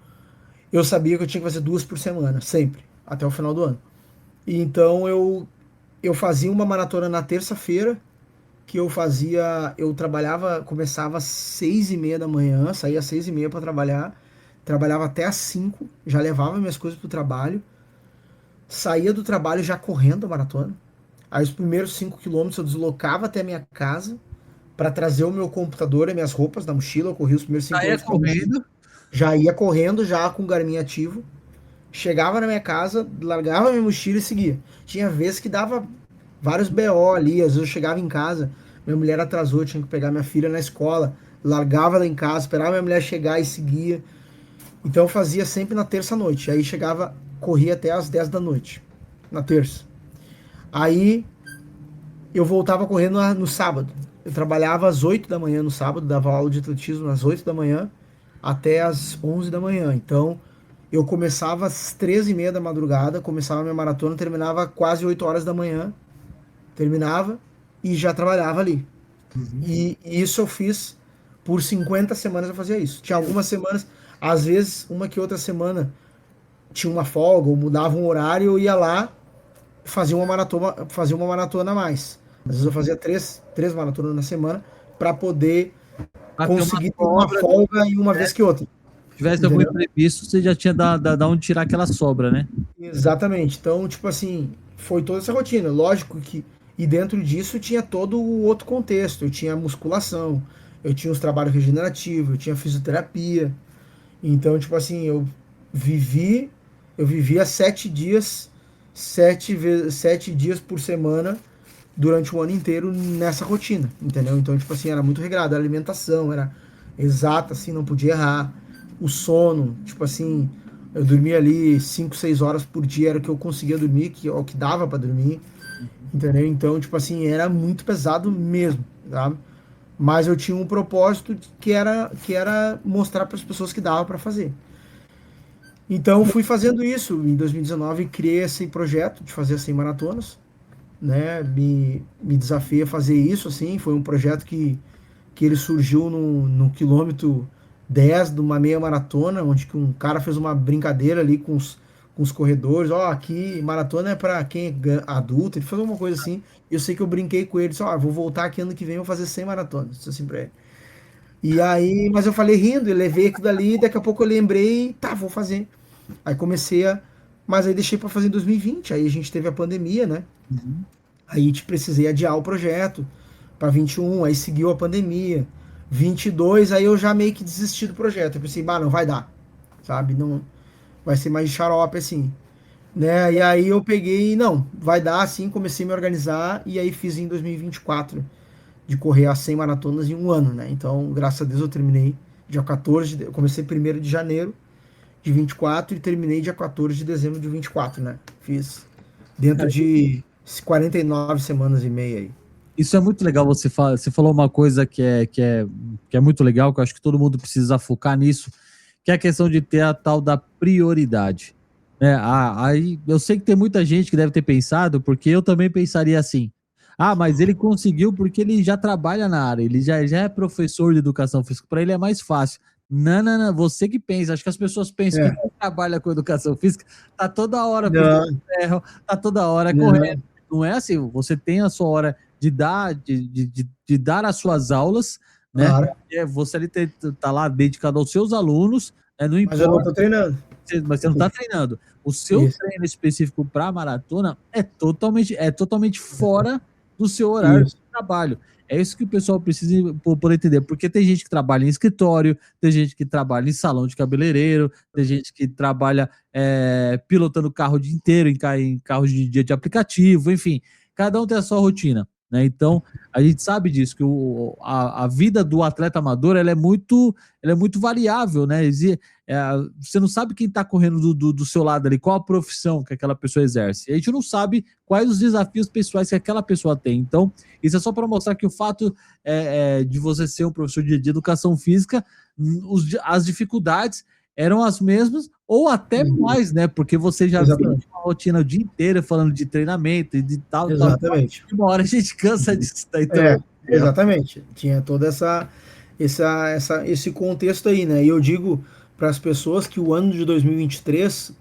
eu sabia que eu tinha que fazer 2 por semana, sempre, até o final do ano. E então eu fazia uma maratona na terça-feira, eu trabalhava, começava às 6h30 da manhã, saía às 6h30 para trabalhar, trabalhava até às 5, já levava minhas coisas pro trabalho, saía do trabalho já correndo a maratona. Aí os primeiros 5 km eu deslocava até a minha casa para trazer o meu computador e minhas roupas na mochila, eu corria os primeiros 5 Saia km com a mochila, correndo. já ia correndo já com o Garmin ativo, chegava na minha casa, largava minha mochila e seguia. Tinha vezes que dava vários BO ali, às vezes eu chegava em casa, minha mulher atrasou, eu tinha que pegar minha filha na escola, largava ela em casa, esperava minha mulher chegar e seguia. Então eu fazia sempre na terça-noite, aí chegava, corria até às 10 da noite, na terça. Aí eu voltava correndo no sábado. Eu trabalhava às 8 da manhã no sábado, dava aula de atletismo às 8 da manhã até às 11 da manhã. Então eu começava às 13h30 da madrugada, começava a minha maratona, terminava quase 8 horas da manhã, terminava e já trabalhava ali. Uhum. E isso eu fiz por 50 semanas, eu fazia isso. Tinha algumas semanas, às vezes, uma que outra semana tinha uma folga ou mudava um horário, eu ia lá, fazia uma maratona a mais. Às vezes eu fazia três maratonas na semana para poder conseguir ter uma folga e uma vez que outra. Se tivesse algum imprevisto, você já tinha da onde tirar aquela sobra, né? Exatamente. Então, tipo assim, foi toda essa rotina. Lógico que. E dentro disso tinha todo o outro contexto. Eu tinha musculação, eu tinha os trabalhos regenerativos, eu tinha fisioterapia. Então, tipo assim, eu vivia 7 dias, 7 dias por semana durante o ano inteiro nessa rotina, entendeu? Então, tipo assim, era muito regrado, a alimentação era exata, assim, não podia errar. O sono, tipo assim, eu dormia ali 5, 6 horas por dia, era o que eu conseguia dormir, que é o que dava para dormir, entendeu? Então, tipo assim, era muito pesado mesmo, tá? Mas eu tinha um propósito que era mostrar para as pessoas que dava para fazer. Então, fui fazendo isso. Em 2019, criei esse projeto de fazer 100 maratonas, né? Me desafiei a fazer isso, assim. Foi um projeto que ele surgiu no quilômetro 10 de uma meia maratona, onde que um cara fez uma brincadeira ali com os corredores. Ó, aqui maratona é para quem é adulto. Ele fez uma coisa assim. Eu sei que eu brinquei com ele. Ó, vou voltar aqui ano que vem, vou fazer 100 maratonas. Disse assim pra ele. E aí, mas eu falei rindo, eu levei aquilo dali, daqui a pouco eu lembrei, tá, vou fazer. Aí comecei a. Mas aí deixei para fazer em 2020. Aí a gente teve a pandemia, né? Uhum. Aí te precisei adiar o projeto para 21, aí seguiu a pandemia. 22, aí eu já meio que desisti do projeto. Eu pensei, bah, não vai dar, sabe? Não vai ser mais de xarope assim, né? E aí eu peguei, não, vai dar assim, comecei a me organizar e aí fiz em 2024 de correr as 100 maratonas em um ano, né? Então, graças a Deus eu terminei dia 14, eu comecei 1º de janeiro de 24 e terminei dia 14 de dezembro de 24, né? Fiz dentro de 49 semanas e meia aí. Isso é muito legal, você falou uma coisa que é muito legal, que eu acho que todo mundo precisa focar nisso, que é a questão de ter a tal da prioridade. Né? Aí eu sei que tem muita gente que deve ter pensado, porque eu também pensaria assim, mas ele conseguiu porque ele já trabalha na área, ele já é professor de educação física, para ele é mais fácil. Não, não, não, você que pensa, acho que as pessoas pensam que quem trabalha com educação física tá toda hora puxando ferro, tá toda hora correndo. Não é assim, você tem a sua hora de dar as suas aulas, né? Claro. Você ali tá lá dedicado aos seus alunos, né? Não Mas eu não importa, tô treinando. mas você não está treinando. O seu Isso. treino específico para maratona é totalmente fora do seu horário de trabalho. É isso que o pessoal precisa poder entender, porque tem gente que trabalha em escritório, tem gente que trabalha em salão de cabeleireiro, tem gente que trabalha pilotando carro o dia inteiro, em carros de dia de aplicativo, enfim, cada um tem a sua rotina. Né? Então, a gente sabe disso, que a vida do atleta amador ela é muito variável, né? Você não sabe quem está correndo do seu lado ali, qual a profissão que aquela pessoa exerce. A gente não sabe quais os desafios pessoais que aquela pessoa tem. Então, isso é só para mostrar que o fato de você ser um professor de educação física, as dificuldades eram as mesmas ou até mais, né? Porque você já vive uma rotina o dia inteiro falando de treinamento e de tal. Exatamente. Uma hora a gente cansa disso. Então, exatamente. Tinha todo esse contexto aí, né? E eu digo para as pessoas que o ano de 2023,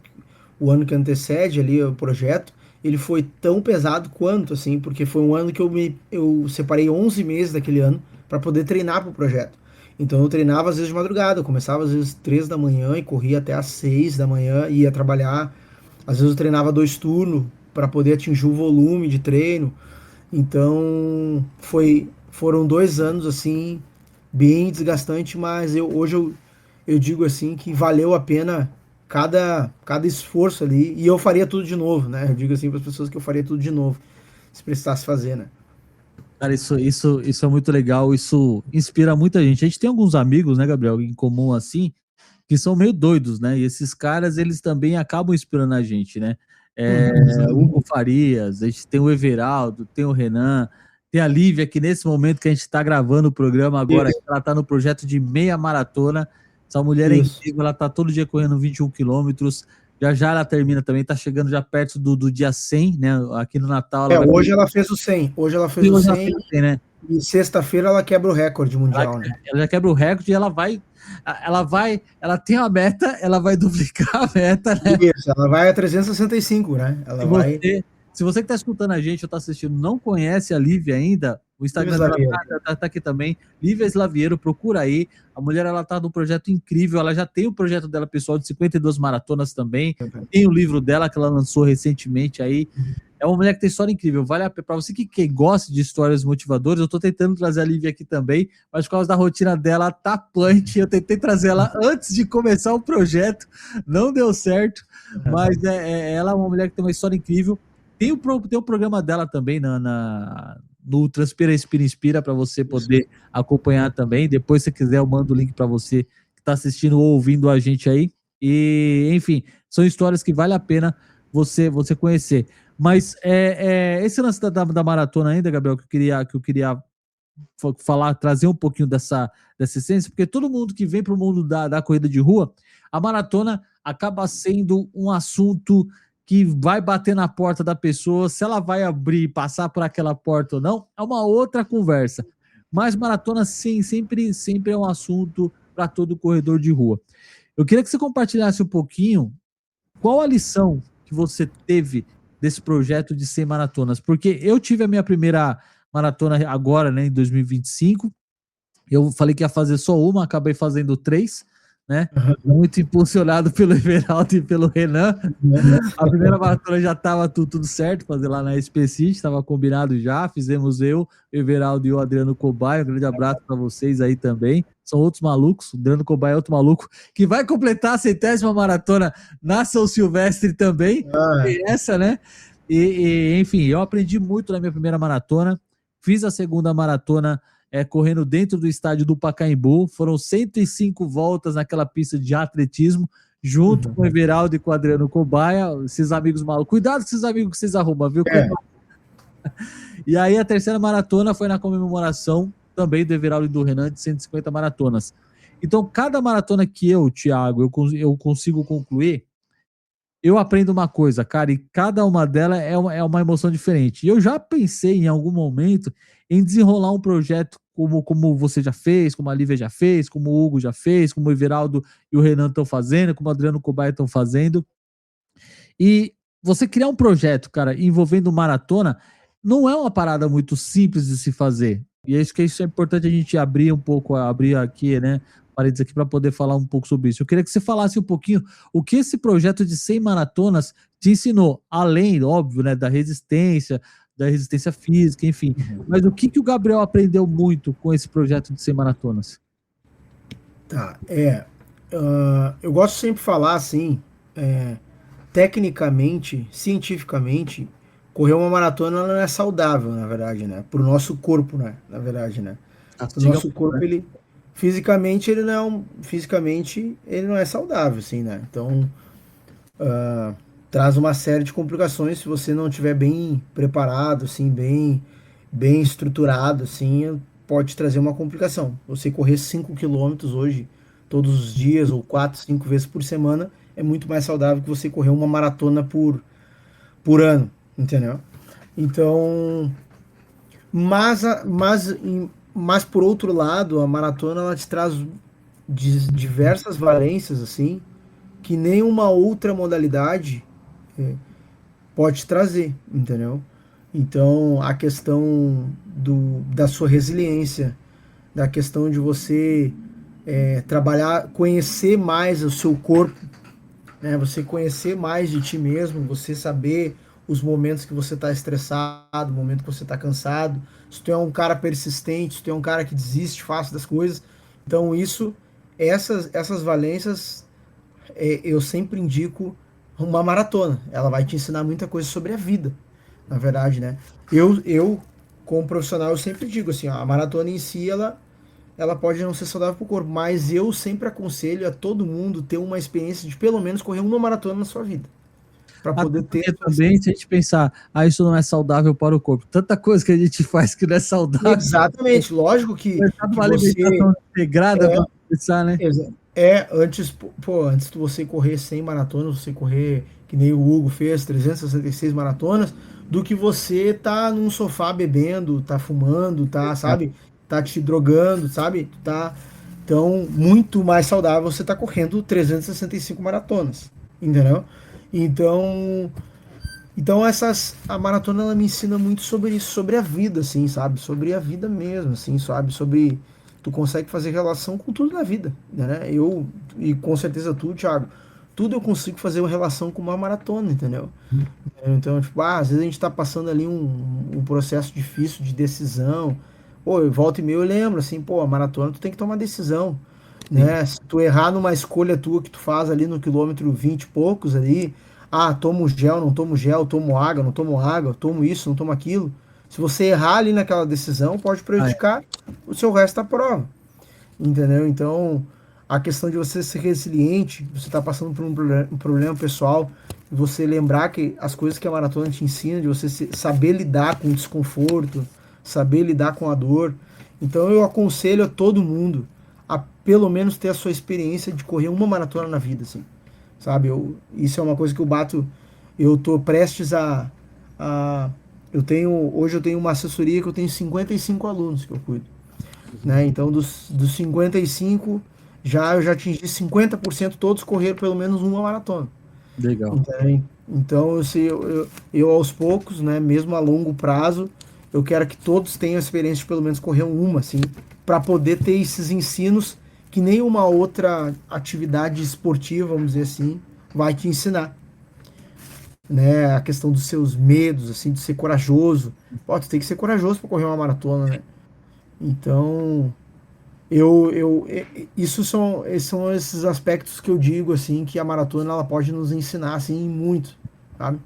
o ano que antecede ali o projeto, ele foi tão pesado quanto, assim, porque foi um ano que eu separei 11 meses daquele ano para poder treinar para o projeto. Então eu treinava às vezes de madrugada, eu começava às vezes 3 da manhã e corria até às 6 da manhã, ia trabalhar. Às vezes eu treinava 2 turnos para poder atingir o volume de treino. Então foram 2 anos assim bem desgastante, mas hoje eu digo assim que valeu a pena cada esforço ali e eu faria tudo de novo, né? Eu digo assim para as pessoas que eu faria tudo de novo se precisasse fazer, né? Cara, isso é muito legal, isso inspira muita gente. A gente tem alguns amigos, né, Gabriel, em comum assim, que são meio doidos, né? E esses caras, eles também acabam inspirando a gente, né? Hugo Farias, a gente tem o Everaldo, tem o Renan, tem a Lívia, que nesse momento que a gente está gravando o programa agora, ela está no projeto de meia maratona. Essa mulher é incrível, ela está todo dia correndo 21 quilômetros. Já ela termina também, tá chegando já perto do dia 100, né? Aqui no Natal. Hoje ela fez o 100. Hoje ela fez o 100. Né? E sexta-feira ela quebra o recorde mundial, né? Ela já quebra o recorde e ela tem uma meta, ela vai duplicar a meta, né? Isso, ela vai a 365, né? Se você que está escutando a gente ou está assistindo não conhece a Lívia ainda, o Instagram dela tá aqui também, Lívia Slaviero, procura aí. A mulher, ela tá num projeto incrível, ela já tem o projeto dela pessoal de 52 maratonas também, tem o livro dela que ela lançou recentemente aí. É uma mulher que tem história incrível, vale a pena. Para você que gosta de histórias motivadoras, eu tô tentando trazer a Lívia aqui também, mas por causa da rotina dela, tá punk. Eu tentei trazer ela antes de começar o projeto, não deu certo, mas ela é uma mulher que tem uma história incrível. Tem o programa dela também no Transpira, Inspira, Inspira, para você poder acompanhar também. Depois, se quiser, eu mando o link para você que está assistindo ou ouvindo a gente aí. E, enfim, são histórias que vale a pena você conhecer. Mas esse lance da maratona ainda, Gabriel, que eu queria falar, trazer um pouquinho dessa essência, porque todo mundo que vem para o mundo da corrida de rua, a maratona acaba sendo um assunto que vai bater na porta da pessoa, se ela vai abrir, passar por aquela porta ou não, é uma outra conversa. Mas maratona, sim, sempre é um assunto para todo corredor de rua. Eu queria que você compartilhasse um pouquinho qual a lição que você teve desse projeto de 100 maratonas, porque eu tive a minha primeira maratona agora, né, em 2025, eu falei que ia fazer só uma, acabei fazendo 3, né, muito impulsionado pelo Everaldo e pelo Renan. A primeira maratona já estava tudo certo, fazer lá na SPC, estava combinado já, fizemos eu, o Everaldo e o Adriano Cobaia. Um grande abraço para vocês aí também, são outros malucos. O Adriano Cobaia é outro maluco, que vai completar a 100ª maratona na São Silvestre também, essa, né, enfim, eu aprendi muito na minha primeira maratona, fiz a segunda maratona correndo dentro do estádio do Pacaembu, foram 105 voltas naquela pista de atletismo, junto com o Everaldo e com o Adriano Cobaia, esses amigos malucos. Cuidado com esses amigos que vocês arrumam, viu? E aí a terceira maratona foi na comemoração também do Everaldo e do Renan de 150 maratonas. Então, cada maratona que Thiago, eu consigo concluir, eu aprendo uma coisa, cara, e cada uma delas é uma emoção diferente. E eu já pensei em algum momento em desenrolar um projeto como você já fez, como a Lívia já fez, como o Hugo já fez, como o Everaldo e o Renan estão fazendo, como o Adriano Cobaia estão fazendo. E você criar um projeto, cara, envolvendo maratona, não é uma parada muito simples de se fazer. E é isso é importante a gente abrir aqui, né, paredes aqui para poder falar um pouco sobre isso. Eu queria que você falasse um pouquinho o que esse projeto de 100 maratonas te ensinou, além, óbvio, né, da resistência física, enfim. Mas o que o Gabriel aprendeu muito com esse projeto de 100 maratonas? Tá, eu gosto sempre de falar assim, tecnicamente, cientificamente, correr uma maratona não é saudável, na verdade, né? Pro nosso corpo, né? Na verdade, né? O nosso corpo, ele fisicamente ele não é saudável, assim, né? Então, traz uma série de complicações se você não estiver bem preparado, assim, bem estruturado, assim, pode trazer uma complicação. Você correr 5 quilômetros hoje, todos os dias, ou 4, 5 vezes por semana, é muito mais saudável que você correr uma maratona por ano, entendeu? Então, mas por outro lado, a maratona ela te traz diversas valências assim que nenhuma outra modalidade pode trazer, entendeu? Então, a questão da sua resiliência, da questão de você trabalhar, conhecer mais o seu corpo, né? Você conhecer mais de ti mesmo, você saber os momentos que você está estressado, o momento que você está cansado, se tu é um cara persistente, se tu é um cara que desiste fácil das coisas. Então essas valências eu sempre indico uma maratona. Ela vai te ensinar muita coisa sobre a vida, na verdade, né? Eu como profissional, eu sempre digo assim, ó, a maratona em si, ela pode não ser saudável para o corpo, mas eu sempre aconselho a todo mundo ter uma experiência de pelo menos correr uma maratona na sua vida. Para poder ter também, se a gente pensar, isso não é saudável para o corpo. Tanta coisa que a gente faz que não é saudável. Exatamente, lógico que uma alimentação integrada para pensar, né? Antes de você correr 100 maratonas, você correr que nem o Hugo fez, 366 maratonas, do que você tá num sofá bebendo, tá fumando, sabe? Tá te drogando, sabe? Então, muito mais saudável você tá correndo 365 maratonas, entendeu? Então, Então a maratona ela me ensina muito sobre isso, sobre a vida, assim, sabe? Sobre a vida mesmo, assim, sabe? Sobre tu consegue fazer relação com tudo na vida, né? Eu e com certeza tu, Thiago, tudo eu consigo fazer uma relação com uma maratona, entendeu? Então, tipo, às vezes a gente tá passando ali um processo difícil de decisão. Pô, eu volta e meia eu lembro, assim, pô, a maratona tu tem que tomar decisão, Sim. né? Se tu errar numa escolha tua que tu faz ali no quilômetro 20 e poucos ali, tomo gel, não tomo gel, tomo água, não tomo água, tomo isso, não tomo aquilo. Se você errar ali naquela decisão, pode Ah, é. prejudicar o seu resto da prova, entendeu? Então, a questão de você ser resiliente, você tá passando por um problema pessoal, e você lembrar que as coisas que a maratona te ensina, de você saber lidar com o desconforto, saber lidar com a dor. Então, eu aconselho a todo mundo a pelo menos ter a sua experiência de correr uma maratona na vida, assim, sabe? Isso é uma coisa que eu bato, eu tô prestes a hoje eu tenho uma assessoria que eu tenho 55 alunos que eu cuido, né? Então, dos 55, eu já atingi 50%, todos correram pelo menos uma maratona. Legal. Então eu aos poucos, né, mesmo a longo prazo, eu quero que todos tenham a experiência de pelo menos correr uma, assim, para poder ter esses ensinos que nenhuma outra atividade esportiva, vamos dizer assim, vai te ensinar, né? A questão dos seus medos, assim, de ser corajoso. Pô, tu tem que ser corajoso para correr uma maratona, né? Então, isso são esses aspectos que eu digo assim que a maratona ela pode nos ensinar assim muito, sabe?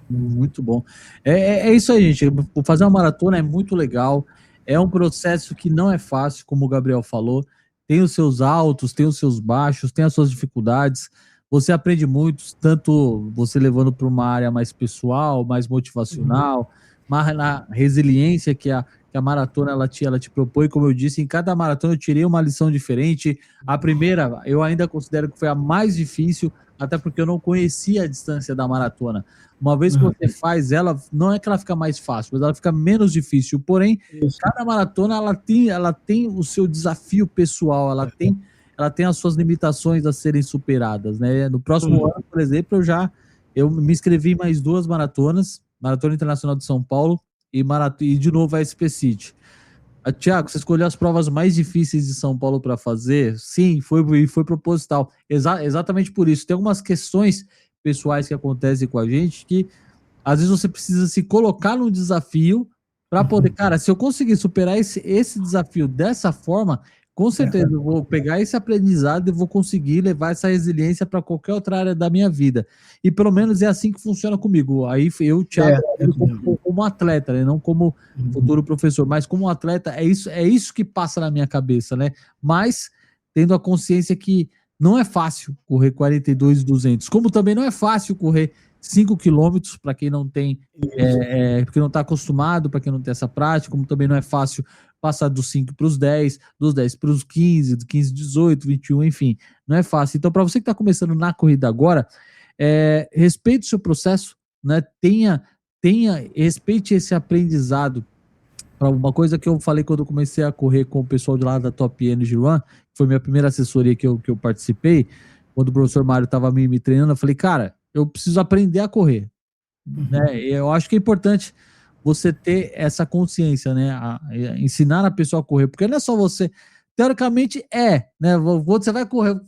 Muito bom. É isso aí, gente. Fazer uma maratona é muito legal. É um processo que não é fácil, como o Gabriel falou. Tem os seus altos, tem os seus baixos, tem as suas dificuldades. Você aprende muito, tanto você levando para uma área mais pessoal, mais Uhum. motivacional, mais na resiliência que a maratona ela te propõe. Como eu disse, em cada maratona eu tirei uma lição diferente. A primeira, eu ainda considero que foi a mais difícil, até porque eu não conhecia a distância da maratona. Uma vez que Uhum. você faz ela, não é que ela fica mais fácil, mas ela fica menos difícil. Porém, Isso. cada maratona ela tem o seu desafio pessoal, ela tem as suas limitações a serem superadas, né? No próximo Uhum. ano, por exemplo, eu me inscrevi em mais duas maratonas, Maratona Internacional de São Paulo e de novo a SP City. Tiago, você escolheu as provas mais difíceis de São Paulo para fazer? Sim, foi proposital. Exatamente por isso. Tem algumas questões pessoais que acontecem com a gente que às vezes você precisa se colocar num desafio para poder, Uhum. cara, se eu conseguir superar esse desafio dessa forma, com certeza eu vou pegar esse aprendizado e vou conseguir levar essa resiliência para qualquer outra área da minha vida. E pelo menos é assim que funciona comigo. Aí eu, Thiago, É como atleta, né? Não como Uhum. futuro professor, mas como atleta, é isso que passa na minha cabeça, né? Mas tendo a consciência que não é fácil correr 42,200, como também não é fácil correr 5 quilômetros para quem não tem, Isso. porque não está acostumado, para quem não tem essa prática, como também não é fácil passar dos 5 para os 10, dos 10 para os 15, do 15, 18, 21, enfim, não é fácil. Então, para você que está começando na corrida agora, respeite o seu processo, né? Respeite esse aprendizado. Uma coisa que eu falei quando eu comecei a correr com o pessoal de lá da Top Energy Run, que foi minha primeira assessoria que eu participei, quando o professor Mário estava me treinando, eu falei, cara, eu preciso aprender a correr, Uhum. né? Eu acho que é importante você ter essa consciência, né? Ensinar a pessoa a correr, porque não é só você. Teoricamente né? Você vai correr,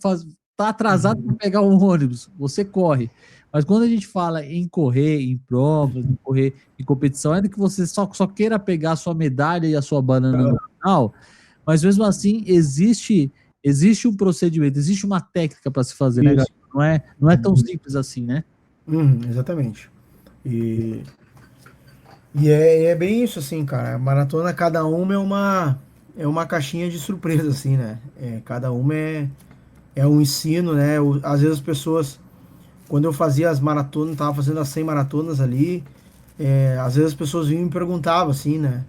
tá atrasado para Uhum. pegar um ônibus, você corre. Mas quando a gente fala em correr, em provas, em correr em competição, ainda que você só queira pegar a sua medalha e a sua banana no final, mas mesmo assim existe um procedimento, existe uma técnica para se fazer, né, Isso. galera? Não é tão simples assim, né? Exatamente. E, é bem isso, assim, cara. A maratona, cada uma é uma caixinha de surpresa, assim, né? Cada uma é um ensino, né? Às vezes as pessoas, quando eu fazia as maratonas, tava fazendo as 100 maratonas ali, às vezes as pessoas vinham e me perguntavam, assim, né?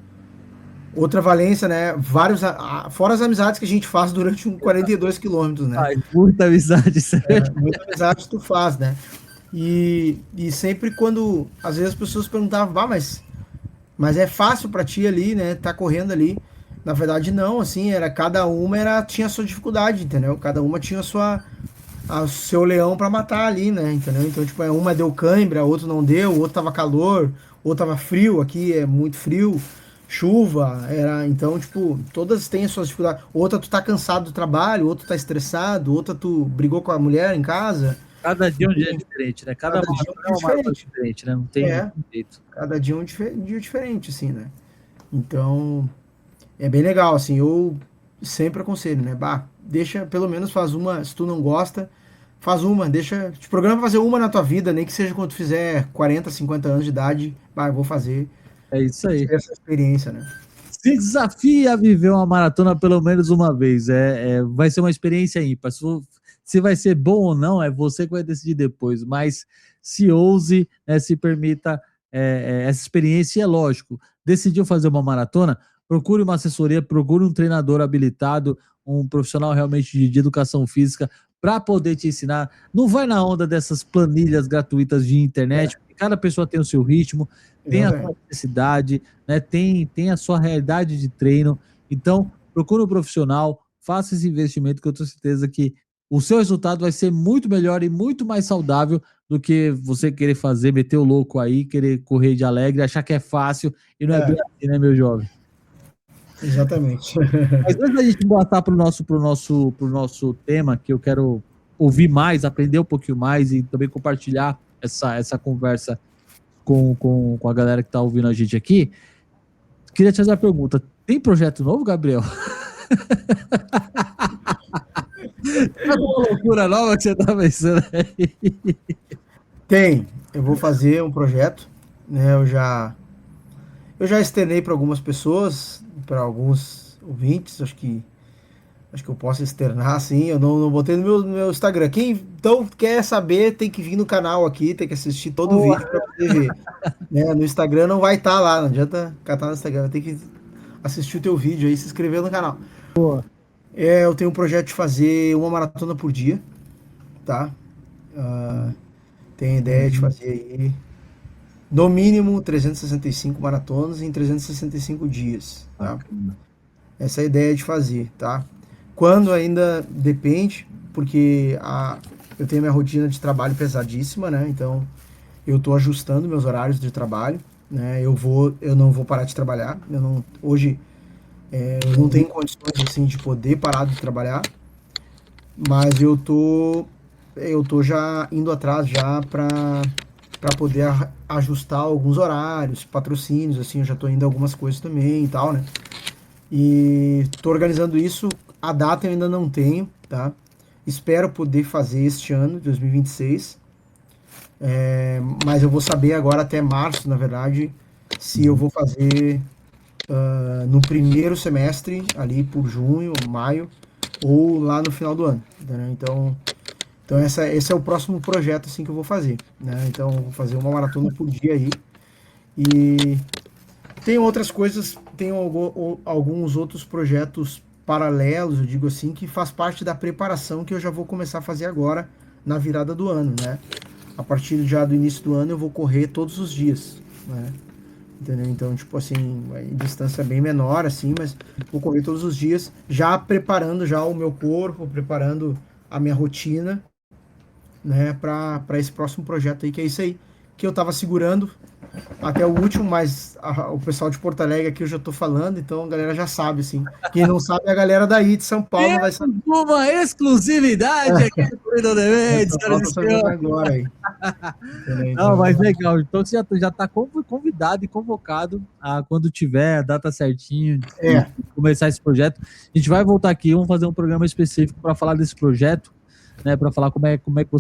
Outra valência, né? Fora as amizades que a gente faz durante 42 quilômetros, né? Faz muita amizade, isso é verdade. Muita amizade tu faz, né? E sempre quando, às vezes as pessoas perguntavam, mas é fácil pra ti ali, né? Tá correndo ali. Na verdade, não, assim, tinha a sua dificuldade, entendeu? Cada uma tinha o seu leão para matar ali, né? Entendeu? Então, tipo, uma deu cãibra, a outra não deu, o outro tava calor, o outro tava frio, aqui é muito frio, chuva, então, tipo, todas têm as suas dificuldades. Outra tu tá cansado do trabalho, outro tá estressado, outra tu brigou com a mulher em casa. Cada dia é um dia diferente, né? Cada Cada dia é um maratona é dia uma maratona diferente. diferente, né? Não tem jeito. Cada dia é um dia diferente, assim, né? Então, é bem legal, assim, eu sempre aconselho, né? Bah, deixa, pelo menos faz uma, se tu não gosta, faz uma, te programa pra fazer uma na tua vida, nem que seja quando tu fizer 40, 50 anos de idade, bah, eu vou fazer, É isso aí. ter essa experiência, né? Se desafie a viver uma maratona pelo menos uma vez. Vai ser uma experiência ímpar. Se vai ser bom ou não, é você que vai decidir depois. Mas se ouse, né, se permita essa experiência. E é lógico, decidiu fazer uma maratona, procure uma assessoria, procure um treinador habilitado, um profissional realmente de educação física para poder te ensinar. Não vai na onda dessas planilhas gratuitas de internet, porque cada pessoa tem o seu ritmo, tem a sua Exatamente. necessidade, né? Tem a sua realidade de treino. Então, procure um profissional, faça esse investimento que eu tenho certeza que o seu resultado vai ser muito melhor e muito mais saudável do que você querer fazer, meter o louco aí, querer correr de alegre, achar que é fácil e não é bem assim, né, meu jovem? Exatamente. Mas antes da gente passar pro nosso tema, que eu quero ouvir mais, aprender um pouquinho mais e também compartilhar essa conversa com a galera que está ouvindo a gente aqui, queria te fazer uma pergunta. Tem projeto novo, Gabriel? Tá uma loucura nova que você tá pensando aí? Eu vou fazer um projeto, né? Eu já externei para algumas pessoas, para alguns ouvintes, acho que eu posso externar, assim, eu não botei no meu Instagram. Quem então quer saber tem que vir no canal aqui, tem que assistir todo o vídeo para poder ver. Né? No Instagram não vai estar lá, não adianta catar no Instagram, tem que assistir o teu vídeo aí e se inscrever no canal. Pô, Eu tenho um projeto de fazer uma maratona por dia, tá? Ah, tenho a ideia de fazer aí, no mínimo, 365 maratonas em 365 dias, tá? bacana. Essa é a ideia de fazer, tá? Quando ainda depende, porque eu tenho minha rotina de trabalho pesadíssima, né? Então eu tô ajustando meus horários de trabalho, né? Eu não vou parar de trabalhar. Hoje eu não tenho condições assim de poder parar de trabalhar, mas eu tô já indo atrás já para poder ajustar alguns horários, patrocínios, assim, eu já tô indo a algumas coisas também e tal, né? E tô organizando isso. A data eu ainda não tenho, tá? Espero poder fazer este ano, 2026. Mas eu vou saber agora até março, na verdade, se eu vou fazer no primeiro semestre, ali por junho, maio, ou lá no final do ano. Entendeu? Então esse é o próximo projeto assim que eu vou fazer. Né? Então eu vou fazer uma maratona por dia aí. E tem outras coisas, tem alguns outros projetos paralelos, eu digo assim, que faz parte da preparação que eu já vou começar a fazer agora na virada do ano, né? A partir já do início do ano eu vou correr todos os dias, né? Entendeu? Então, tipo assim, em distância bem menor, assim, mas vou correr todos os dias, já preparando já o meu corpo, preparando a minha rotina, né, para esse próximo projeto aí, que é isso aí, que eu tava segurando até o último, mas o pessoal de Porto Alegre aqui eu já tô falando, então a galera já sabe, assim. Quem não sabe é a galera daí de São Paulo vai saber. Uma exclusividade aqui do Corredor Demente, Só senhoras falta e saber senhores. agora aí. Entendeu? Não, mas Então, legal. Então você já está convidado e convocado a quando tiver a data certinho de é, começar esse projeto. A gente vai voltar aqui, vamos fazer um programa específico para falar desse projeto, né? Para falar como é que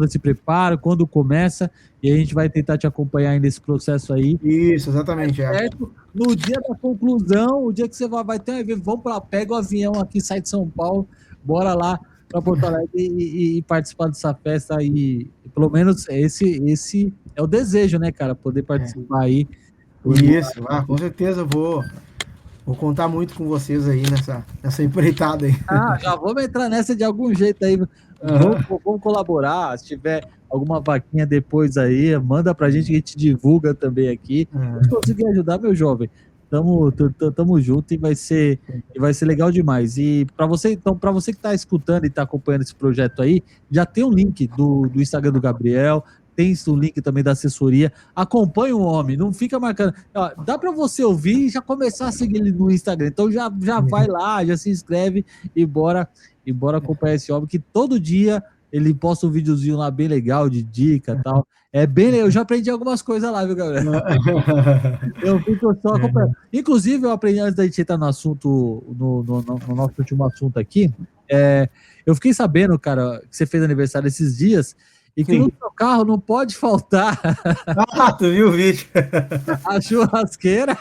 se prepara, quando começa, e a gente vai tentar te acompanhar nesse processo aí. isso, exatamente, Certo? No dia da conclusão, o dia que você vai ter um evento, vamos para pega o avião aqui, sai de São Paulo, bora lá para Porto Alegre e participar dessa festa aí. Pelo menos esse é o desejo, né, cara? Poder participar aí. Isso, com certeza eu vou contar muito com vocês aí nessa empreitada aí. Já vamos entrar nessa de algum jeito aí. Vamos colaborar. Se tiver alguma vaquinha depois aí, manda pra gente que a gente divulga também aqui. Se conseguir ajudar, meu jovem, Tamo junto e vai ser legal demais. E para você, então, para você que está escutando e está acompanhando esse projeto aí, já tem um link do Instagram do Gabriel, tem o link também da assessoria. Acompanhe o homem, não fica marcando. Ó, dá para você ouvir e já começar a seguir ele no Instagram. Então já vai lá, já se inscreve e bora acompanhar esse homem que todo dia ele posta um videozinho lá bem legal de dica e tal. É bem, eu já aprendi algumas coisas lá, viu, galera? Eu fico só acompanhando. Inclusive, eu aprendi antes da gente entrar no assunto, no nosso último assunto aqui. Eu fiquei sabendo, cara, que você fez aniversário esses dias e que no seu carro não pode faltar Tu viu o vídeo? a churrasqueira.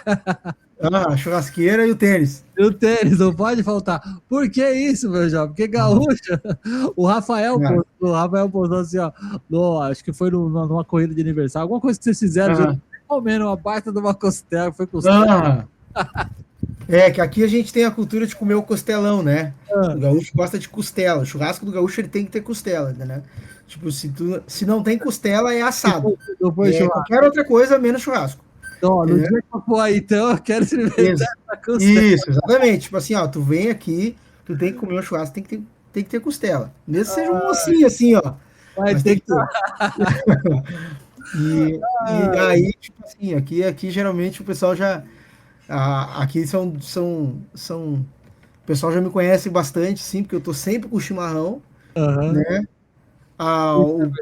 A churrasqueira e o tênis. E o tênis, não pode faltar. Por que isso, meu jovem? Porque gaúcho, o Rafael postou assim, ó, acho que foi numa corrida de aniversário, alguma coisa que vocês fizeram, comendo uma baita de uma costela, foi costela. Que aqui a gente tem a cultura de comer o costelão, né? O gaúcho gosta de costela. O churrasco do gaúcho ele tem que ter costela, né? Tipo, se não tem costela, é assado. Qualquer outra coisa, menos churrasco. Então, no dia que eu for aí, então, eu quero experimentar essa costela. Isso, exatamente. Tipo assim, ó, tu vem aqui, tu tem que comer um churrasco, tem que ter costela. Mesmo que seja um mocinho assim, ó. Mas tem que ter. E aí, tipo assim, aqui geralmente o pessoal já. Aqui o pessoal já me conhece bastante, sim, porque eu tô sempre com o chimarrão, né?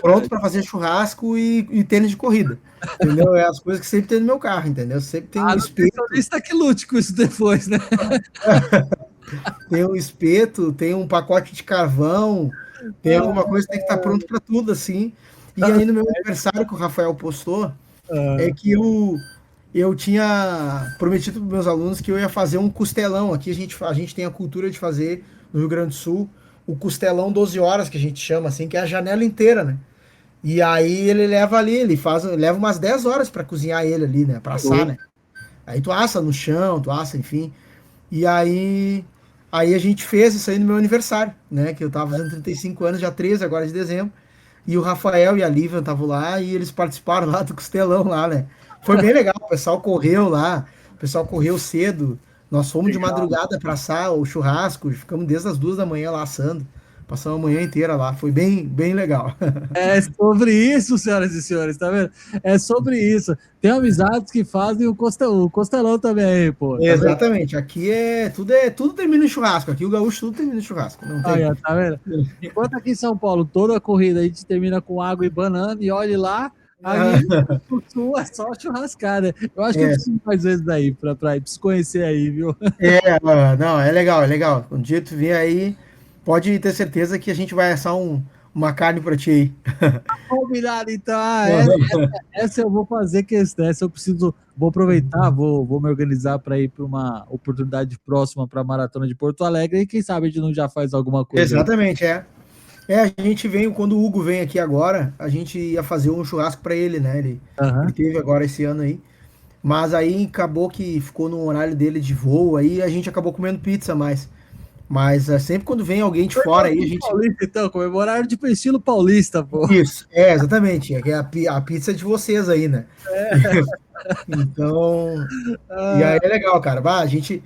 Pronto para fazer churrasco e tênis de corrida. Entendeu? É as coisas que sempre tem no meu carro, entendeu? Sempre tem um espeto. Está que lute com isso depois, né? Tem um espeto, tem um pacote de carvão, tem alguma coisa que tem que estar pronto para tudo, assim. E aí no meu aniversário que o Rafael postou, é que eu tinha prometido para os meus alunos que eu ia fazer um costelão. Aqui a gente tem a cultura de fazer no Rio Grande do Sul o costelão 12 horas, que a gente chama assim, que é a janela inteira, né? E aí ele leva ali, leva umas 10 horas para cozinhar ele ali, né? Para assar, né? Aí tu assa no chão, tu assa, enfim. E aí a gente fez isso aí no meu aniversário, né? Que eu tava fazendo 35 anos, dia 13 agora de dezembro. E o Rafael e a Lívia estavam lá e eles participaram lá do costelão lá, né? Foi bem legal, o pessoal correu lá, o pessoal correu cedo. Nós fomos de madrugada para assar o churrasco, ficamos desde as 2 da manhã lá assando. Passamos a manhã inteira lá, foi bem, bem legal. É sobre isso, senhoras e senhores, tá vendo? É sobre isso. Tem amizades que fazem o costelão também, pô. Tá Exatamente, aqui tudo termina em churrasco, aqui o gaúcho tudo termina em churrasco. Não tem. Tá vendo? Enquanto aqui em São Paulo, toda a corrida a gente termina com água e banana, e olhe lá, ali no sul é só churrascada. Eu acho que eu preciso mais vezes daí, pra se conhecer aí, viu? Não, é legal, é legal. Um dia tu vier aí, pode ter certeza que a gente vai assar uma carne pra ti aí. Combinado, então. Essa eu vou fazer questão. Essa eu preciso. Vou aproveitar, vou me organizar para ir para uma oportunidade próxima para a Maratona de Porto Alegre. E quem sabe a gente não já faz alguma coisa. Exatamente, a gente veio, quando o Hugo vem aqui agora, a gente ia fazer um churrasco para ele, né? Ele teve agora esse ano aí. Mas aí acabou que ficou no horário dele de voo, aí a gente acabou comendo pizza mais. Mas sempre quando vem alguém de fora aí, a gente. Paulista, então, comemorar de estilo paulista, pô. Isso, exatamente. É a pizza de vocês aí, né? Então. E aí é legal, cara. A gente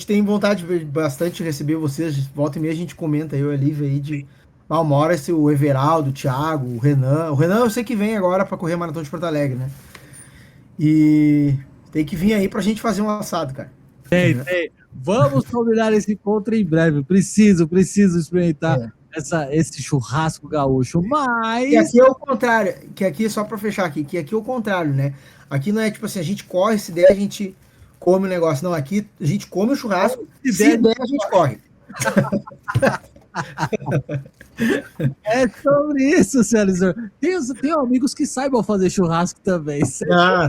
tem vontade bastante de receber vocês. Volta e meia a gente comenta, eu e a Lívia aí de. Uma hora se o Everaldo, o Thiago, o Renan. O Renan eu sei que vem agora para correr a Maratona de Porto Alegre, né? E tem que vir aí pra gente fazer um assado, cara. Tem. Vamos combinar esse encontro em breve. Preciso experimentar esse churrasco gaúcho. Mas. E aqui é o contrário. Que aqui, só pra fechar aqui, que aqui é o contrário, né? Aqui não é tipo assim, a gente corre, se der, a gente come o negócio. Não, aqui a gente come o churrasco, se der, a gente corre. É sobre isso, senhoras e senhores. Tem amigos que saibam fazer churrasco também.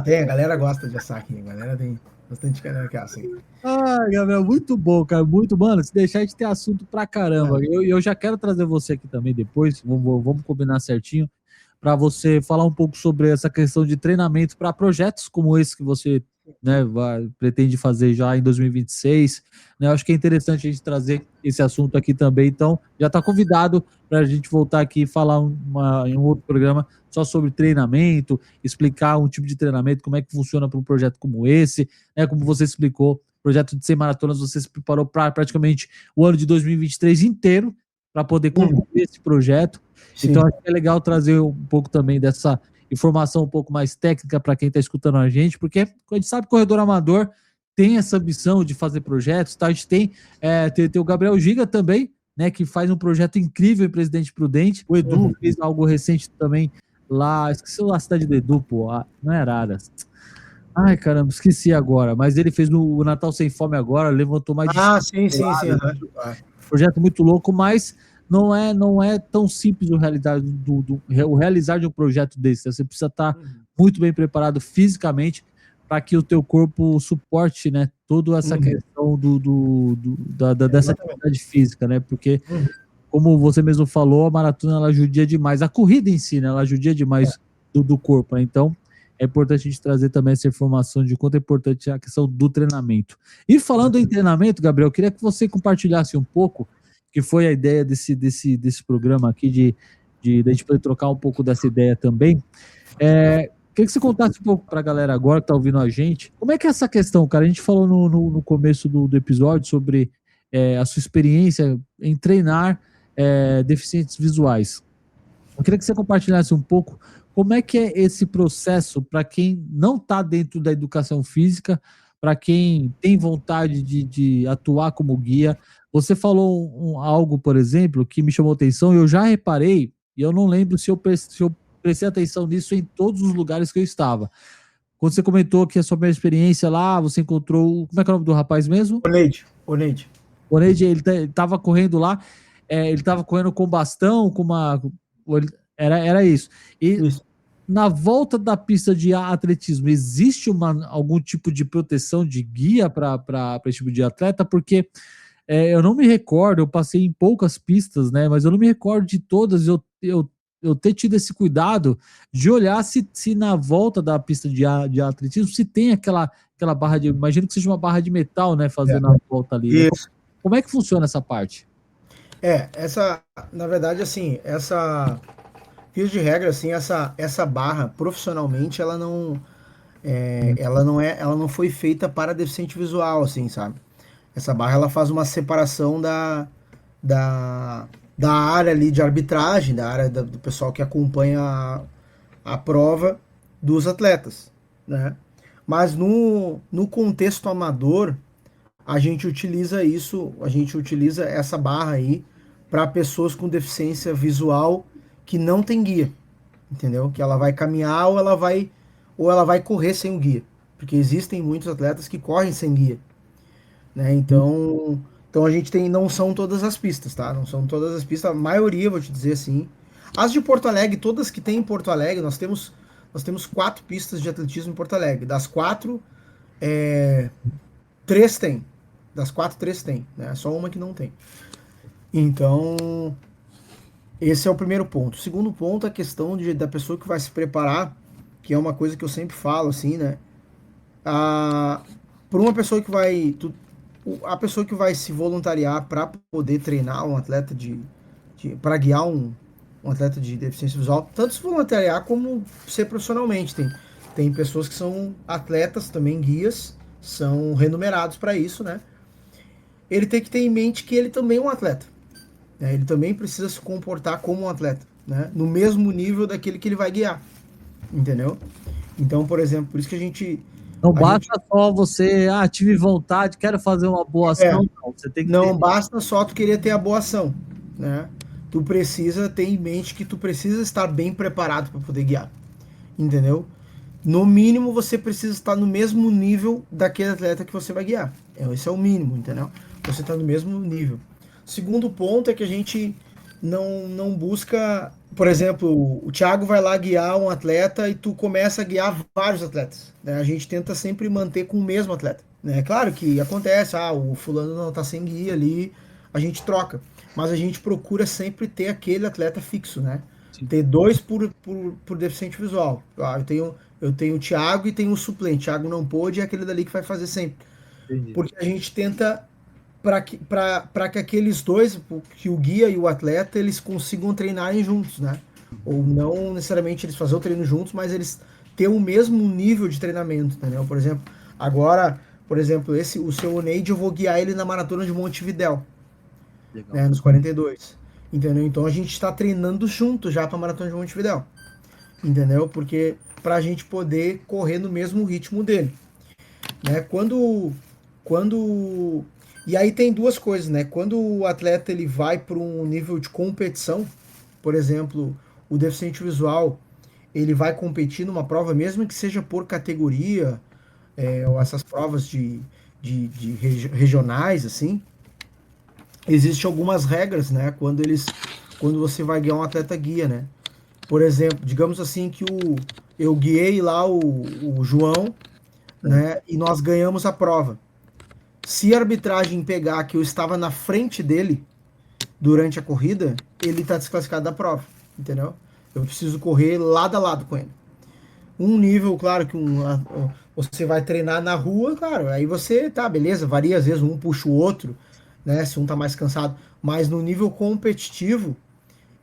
Tem, a galera gosta de assar aqui. A galera tem bastante galera que assa aí. Gabriel, muito bom, cara. Muito, mano. Se deixar, a gente ter assunto pra caramba. Eu já quero trazer você aqui também depois. Vamos combinar certinho para você falar um pouco sobre essa questão de treinamento para projetos como esse que você né, pretende fazer já em 2026, né? Acho que é interessante a gente trazer esse assunto aqui também. Então, já está convidado para a gente voltar aqui e falar em um outro programa só sobre treinamento, explicar um tipo de treinamento, como é que funciona para um projeto como esse, né? Como você explicou, projeto de 100 maratonas, você se preparou para praticamente o ano de 2023 inteiro para poder concluir esse projeto. Sim. Então, acho que é legal trazer um pouco também dessa informação um pouco mais técnica para quem está escutando a gente, porque a gente sabe que o corredor amador tem essa ambição de fazer projetos, tá? A gente tem o Gabriel Giga também, né, que faz um projeto incrível em Presidente Prudente. O Edu fez algo recente também lá, esqueci a cidade do Edu, pô, não é Araras. Ai, caramba, esqueci agora, mas ele fez o Natal Sem Fome agora, levantou mais de Sim. projeto muito louco, mas não é tão simples o realizar de um projeto desse. Você precisa estar muito bem preparado fisicamente para que o teu corpo suporte, né, toda essa questão dessa atividade física, né? Porque, como você mesmo falou, a maratona ela judia demais, a corrida em si, né, ela judia demais do corpo, né? Então é importante a gente trazer também essa informação de quanto é importante a questão do treinamento. E falando em treinamento, Gabriel, eu queria que você compartilhasse um pouco, que foi a ideia desse programa aqui, de a gente poder trocar um pouco dessa ideia também. Queria que você contasse um pouco para a galera agora que está ouvindo a gente, como é que é essa questão, cara? A gente falou no começo do episódio sobre a sua experiência em treinar deficientes visuais. Eu queria que você compartilhasse um pouco como é que é esse processo para quem não está dentro da educação física, para quem tem vontade de atuar como guia. Você falou algo, por exemplo, que me chamou atenção, e eu já reparei, e eu não lembro se eu prestei atenção nisso em todos os lugares que eu estava. Quando você comentou que a sua primeira experiência lá, você encontrou... Como é que é o nome do rapaz mesmo? Oneide. Oneide, ele estava correndo lá, ele estava correndo com bastão, com uma... Era isso. E Isso. na volta da pista de atletismo, existe algum tipo de proteção de guia para esse tipo de atleta? Porque eu não me recordo, eu passei em poucas pistas, né? Mas eu não me recordo de todas, eu ter tido esse cuidado de olhar se na volta da pista de atletismo se tem aquela barra de... Imagino que seja uma barra de metal, né? Fazendo a volta ali. Né? Como é que funciona essa parte? Na verdade, assim, via de regra, assim, essa barra, profissionalmente, ela não foi feita para deficiente visual, assim, sabe? Essa barra, ela faz uma separação da, da área ali de arbitragem, da área do pessoal que acompanha a prova dos atletas, né? Mas no contexto amador, a gente utiliza essa barra aí para pessoas com deficiência visual que não tem guia, entendeu? Que ela vai caminhar ou ela vai correr sem o guia, porque existem muitos atletas que correm sem guia, né? Então a gente tem, não são todas as pistas, tá? Não são todas as pistas, a maioria, vou te dizer assim. As de Porto Alegre, todas que tem em Porto Alegre, nós temos 4 pistas de atletismo em Porto Alegre. Das 4, 3 tem. Das 4, 3 tem, né? Só uma que não tem. Então, esse é o primeiro ponto. O segundo ponto é a questão da pessoa que vai se preparar, que é uma coisa que eu sempre falo, assim, né? Por uma pessoa que vai... a pessoa que vai se voluntariar para poder treinar um atleta para guiar um atleta de deficiência visual, tanto se voluntariar como ser profissionalmente. Tem pessoas que são atletas também, guias, são remunerados para isso, né? Ele tem que ter em mente que ele também é um atleta, né? Ele também precisa se comportar como um atleta, né? No mesmo nível daquele que ele vai guiar, entendeu? Então, por exemplo, por isso que a gente... Não basta só você, tive vontade, quero fazer uma boa ação. Não, você tem que basta só tu querer ter a boa ação, né? Tu precisa ter em mente que tu precisa estar bem preparado para poder guiar, entendeu? No mínimo, você precisa estar no mesmo nível daquele atleta que você vai guiar. Esse é o mínimo, entendeu? Você está no mesmo nível. Segundo ponto é que a gente não busca... Por exemplo, o Thiago vai lá guiar um atleta e tu começa a guiar vários atletas, né? A gente tenta sempre manter com o mesmo atleta, né? Claro que acontece, o fulano não tá sem guia ali, a gente troca. Mas a gente procura sempre ter aquele atleta fixo, né? Sim, ter dois por deficiente visual. Eu tenho o Thiago e tenho o suplente. Thiago não pôde, é aquele dali que vai fazer sempre. entendi. Porque a gente tenta para que aqueles dois, que o guia e o atleta, eles consigam treinarem juntos, né? Ou não necessariamente eles fazer o treino juntos, mas eles ter o mesmo nível de treinamento, entendeu? Por exemplo, agora, por exemplo, o seu Oneide, eu vou guiar ele na maratona de Montevidéu, Legal. né, nos 42. Entendeu? Então a gente está treinando junto já para a maratona de Montevidéu, entendeu? Porque para a gente poder correr no mesmo ritmo dele, né? Quando e aí tem duas coisas, né? Quando o atleta ele vai para um nível de competição, por exemplo, o deficiente visual, ele vai competir numa prova, mesmo que seja por categoria, ou essas provas de regionais, assim, existem algumas regras, né? Quando você vai guiar um atleta guia, né? Por exemplo, digamos assim que eu guiei lá o João, né? E nós ganhamos a prova. Se a arbitragem pegar que eu estava na frente dele durante a corrida, ele está desclassificado da prova, entendeu? Eu preciso correr lado a lado com ele. Um nível, claro, que você vai treinar na rua, claro, aí você tá, beleza, varia às vezes um puxa o outro, né? Se um tá mais cansado. Mas no nível competitivo,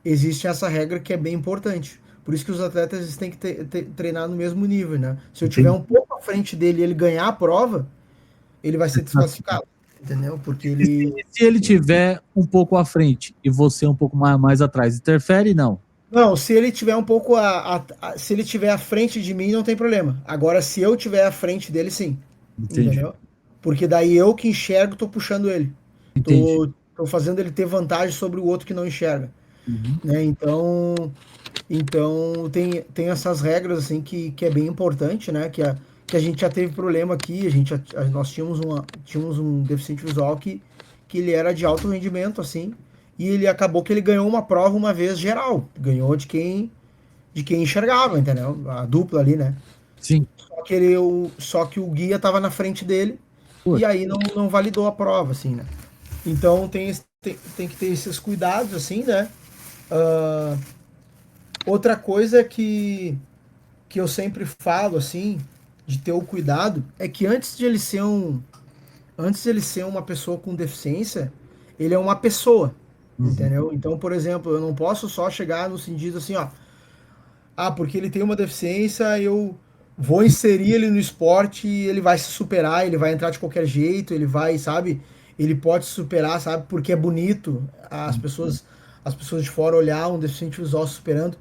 existe essa regra que é bem importante. Por isso que os atletas eles têm que treinar no mesmo nível, né? Se eu tiver Entendi. um pouco à frente dele e ele ganhar a prova, ele vai ser desclassificado, entendeu? Porque E se, ele. se ele tiver um pouco à frente e você um pouco mais atrás, interfere? Não. Não, se ele tiver um pouco se ele tiver à frente de mim, não tem problema. Agora, se eu tiver à frente dele, sim. Entendi. Entendeu? Porque daí eu que enxergo, tô puxando ele. Entendi. Tô fazendo ele ter vantagem sobre o outro que não enxerga, Uhum. né? Então tem essas regras assim que é bem importante, né? Que a gente já teve problema aqui, nós tínhamos um deficiente visual que ele era de alto rendimento, assim, e ele acabou que ele ganhou uma prova uma vez geral, ganhou de quem enxergava, entendeu? A dupla ali, né? Sim. Só que o guia estava na frente dele e Putz. aí não validou a prova, assim, né? Então tem que ter esses cuidados, assim, né? Ah, outra coisa que eu sempre falo, assim, de ter o cuidado, é que antes de ele ser uma pessoa com deficiência, ele é uma pessoa, Uhum. entendeu? Então, por exemplo, eu não posso só chegar no sentido assim, ó, porque ele tem uma deficiência, eu vou inserir ele no esporte e ele vai se superar, ele vai entrar de qualquer jeito, ele vai, sabe? Ele pode se superar, sabe? Porque é bonito as pessoas de fora olhar um deficiente visual se superando.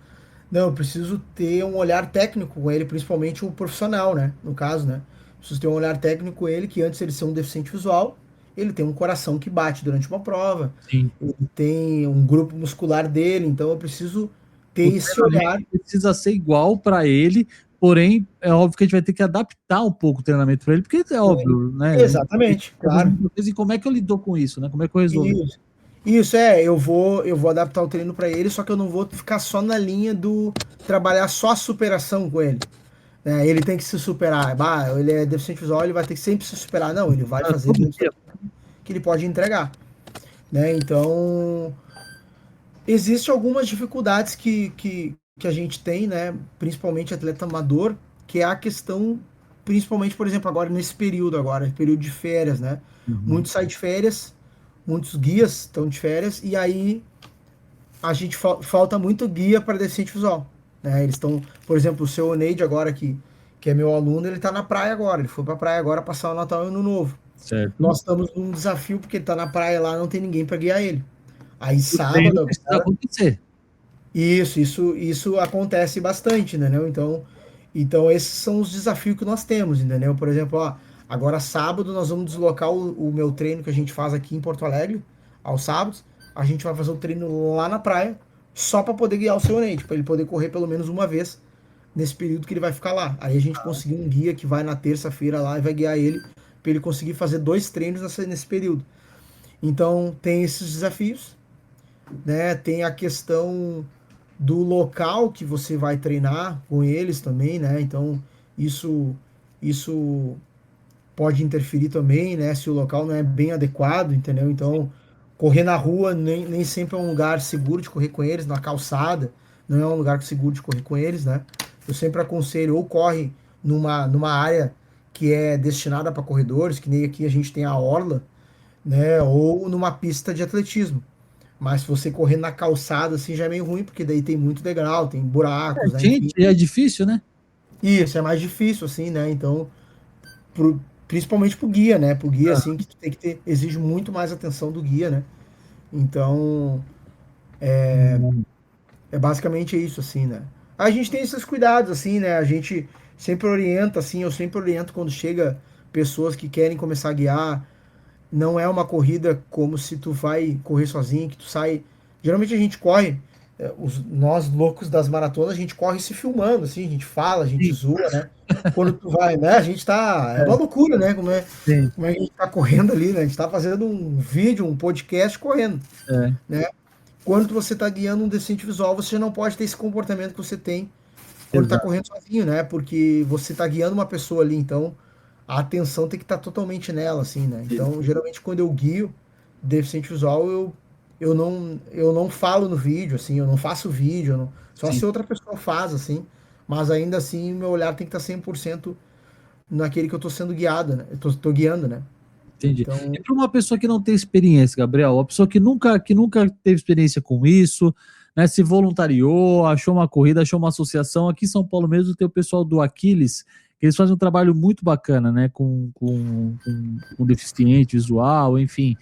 Não, eu preciso ter um olhar técnico com ele, principalmente o profissional, né? No caso, né? Preciso ter um olhar técnico com ele, que antes ele ser um deficiente visual, ele tem um coração que bate durante uma prova, Sim. ele tem um grupo muscular dele, então eu preciso ter O esse treinamento olhar. precisa ser igual para ele, porém, é óbvio que a gente vai ter que adaptar um pouco o treinamento para ele, porque é óbvio, né? Ele Exatamente, quer fazer claro. muita coisa, e como é que eu lido com isso, né? Como é que eu resolvo? Isso. Eu vou adaptar o treino para ele, só que eu não vou ficar só na linha do trabalhar só a superação com ele. Né? Ele tem que se superar. Ele é deficiente visual, ele vai ter que sempre se superar. Não, ele vai Ah, fazer todo dentro dia. que ele pode entregar. Né? Então, existem algumas dificuldades que a gente tem, né? Principalmente atleta amador, que é a questão, principalmente, por exemplo, agora nesse período de férias, né? Uhum. Muitos saem de férias, muitos guias estão de férias, e aí a gente falta muito guia para deficiente visual. Né? Eles estão, por exemplo, o seu Oneide agora, que é meu aluno, ele está na praia agora, ele foi para a praia agora passar o Natal e o Ano Novo. Certo. Nós estamos num desafio porque ele está na praia lá, não tem ninguém para guiar ele. Aí O treino sábado precisa agora, acontecer. isso acontece bastante, entendeu? Então esses são os desafios que nós temos, entendeu? Por exemplo, ó, agora sábado nós vamos deslocar o meu treino que a gente faz aqui em Porto Alegre, aos sábados, a gente vai fazer o treino lá na praia, só para poder guiar o seu Nate, para ele poder correr pelo menos uma vez nesse período que ele vai ficar lá. Aí a gente conseguir um guia que vai na terça-feira lá e vai guiar ele, para ele conseguir fazer 2 treinos nesse período. Então tem esses desafios, né? Tem a questão do local que você vai treinar com eles também, né? Então isso pode interferir também, né? Se o local não é bem adequado, entendeu? Então correr na rua nem sempre é um lugar seguro de correr com eles, na calçada, não é um lugar seguro de correr com eles, né? Eu sempre aconselho ou corre numa área que é destinada para corredores, que nem aqui a gente tem a orla, né? Ou numa pista de atletismo. Mas se você correr na calçada, assim, já é meio ruim, porque daí tem muito degrau, tem buracos, né? Gente, Enfim. é difícil, né? Isso é mais difícil, assim, né? Então, principalmente pro guia, né? Pro guia, assim, que tu tem que ter, exige muito mais atenção do guia, né? Então, Hum. é basicamente isso, assim, né? A gente tem esses cuidados, assim, né? A gente sempre orienta, assim, eu sempre oriento quando chega pessoas que querem começar a guiar. Não é uma corrida como se tu vai correr sozinho, que tu sai. Geralmente a gente corre, nós loucos das maratonas, a gente corre se filmando, assim, a gente fala, a gente Sim, zoa, né? Quando tu vai, né? A gente tá. É uma loucura, né? sim, Como é que a gente tá correndo ali, né? A gente tá fazendo um vídeo, um podcast correndo, é, né? Quando você está guiando um deficiente visual, você não pode ter esse comportamento que você tem quando está exato. correndo sozinho, né? Porque você está guiando uma pessoa ali, então a atenção tem que estar totalmente nela, assim, né? Então, geralmente, quando eu guio deficiente visual, eu não falo no vídeo, assim, eu não faço vídeo, só Sim, se outra pessoa faz, assim, mas ainda assim, meu olhar tem que estar 100% naquele que eu estou sendo guiado, né? Eu tô guiando, né? entendi. Então, E para uma pessoa que não tem experiência, Gabriel, uma pessoa que nunca teve experiência com isso, né, se voluntariou, achou uma corrida, achou uma associação, aqui em São Paulo mesmo tem o pessoal do Aquiles, que eles fazem um trabalho muito bacana, né, com deficiente visual, enfim.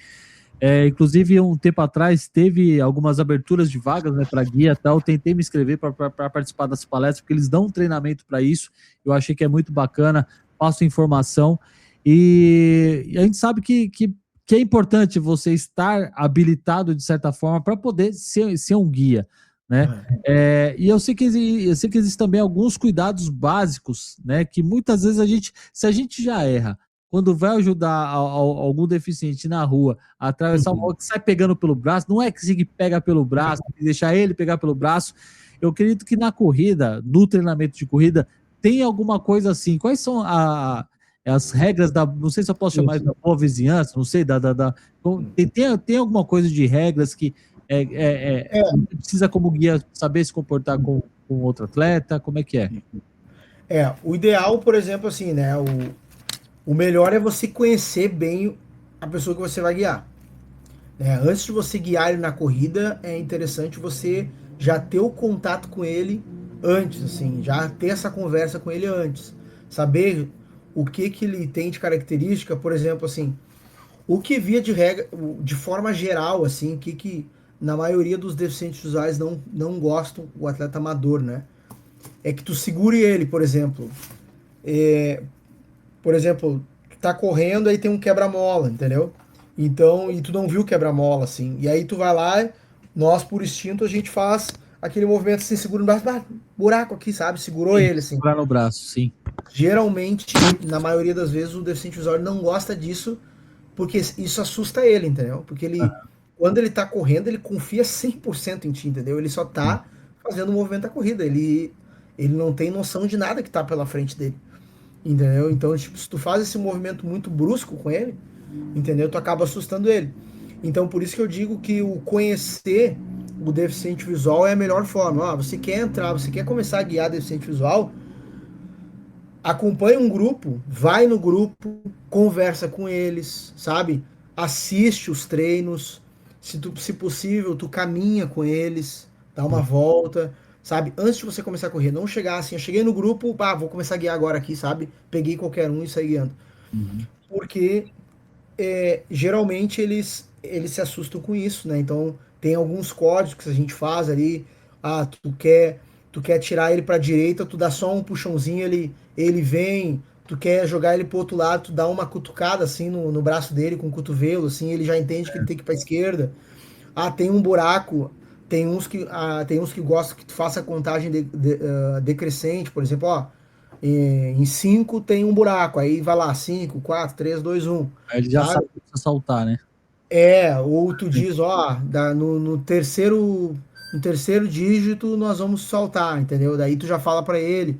Inclusive, um tempo atrás, teve algumas aberturas de vagas, né, para guia e tal. Eu tentei me inscrever para participar das palestras, porque eles dão um treinamento para isso. Eu achei que é muito bacana, passo informação. E a gente sabe que é importante você estar habilitado, de certa forma, para poder ser um guia, né? E eu sei que existem também alguns cuidados básicos, né? Que muitas vezes se a gente já erra, quando vai ajudar algum deficiente na rua a atravessar uma rua, que sai pegando pelo braço, não é que se pega pelo braço, deixar ele pegar pelo braço. Eu acredito que na corrida, no treinamento de corrida, tem alguma coisa assim. Quais são as regras da, não sei se eu posso chamar isso da boa vizinhança, não sei, tem alguma coisa de regras que você precisa, como guia, saber se comportar com outro atleta, como é que é? o ideal, por exemplo, assim, né? O melhor é você conhecer bem a pessoa que você vai guiar, né? Antes de você guiar ele na corrida, é interessante você já ter o contato com ele antes, assim, já ter essa conversa com ele antes, saber o que ele tem de característica, por exemplo, assim, o que via de regra, de forma geral, assim, que na maioria dos deficientes visuais não gostam, o atleta amador, né? É que tu segure ele, por exemplo. Tu tá correndo, aí tem um quebra-mola, entendeu? Então, e tu não viu o quebra-mola, assim. E aí tu vai lá, nós, por instinto, a gente faz aquele movimento assim, segura no braço, buraco aqui, sabe? Segurou Sim, ele, assim. segurar no braço, sim. Geralmente, na maioria das vezes, o deficiente visual não gosta disso, porque isso assusta ele, entendeu? Porque quando ele tá correndo, ele confia 100% em ti, entendeu? Ele só tá fazendo o movimento da corrida. Ele não tem noção de nada que tá pela frente dele. Entendeu? Então, tipo, se tu faz esse movimento muito brusco com ele, entendeu? Tu acaba assustando ele. Então, por isso que eu digo que o conhecer o deficiente visual é a melhor forma. Ah, você quer entrar, você quer começar a guiar deficiente visual, acompanha um grupo, vai no grupo, conversa com eles, sabe? Assiste os treinos, se possível, tu caminha com eles, dá uma volta, sabe? Antes de você começar a correr, não chegar assim, eu cheguei no grupo, vou começar a guiar agora aqui, sabe? Peguei qualquer um e saí guiando. Uhum. Porque geralmente eles se assustam com isso, né? Então tem alguns códigos que a gente faz ali. Tu quer tirar ele para a direita, tu dá só um puxãozinho, ele vem. Tu quer jogar ele pro outro lado, tu dá uma cutucada assim no braço dele com o cotovelo, assim, ele já entende que ele tem que ir para esquerda. Tem um buraco. Tem uns que gostam que tu faça a contagem decrescente, por exemplo, ó. Em 5 tem um buraco, aí vai lá, 5, 4, 3, 2, 1, Aí ele já sabe? sabe que precisa saltar, né? Ou tu diz, ó, no terceiro dígito nós vamos saltar, entendeu? Daí tu já fala pra ele.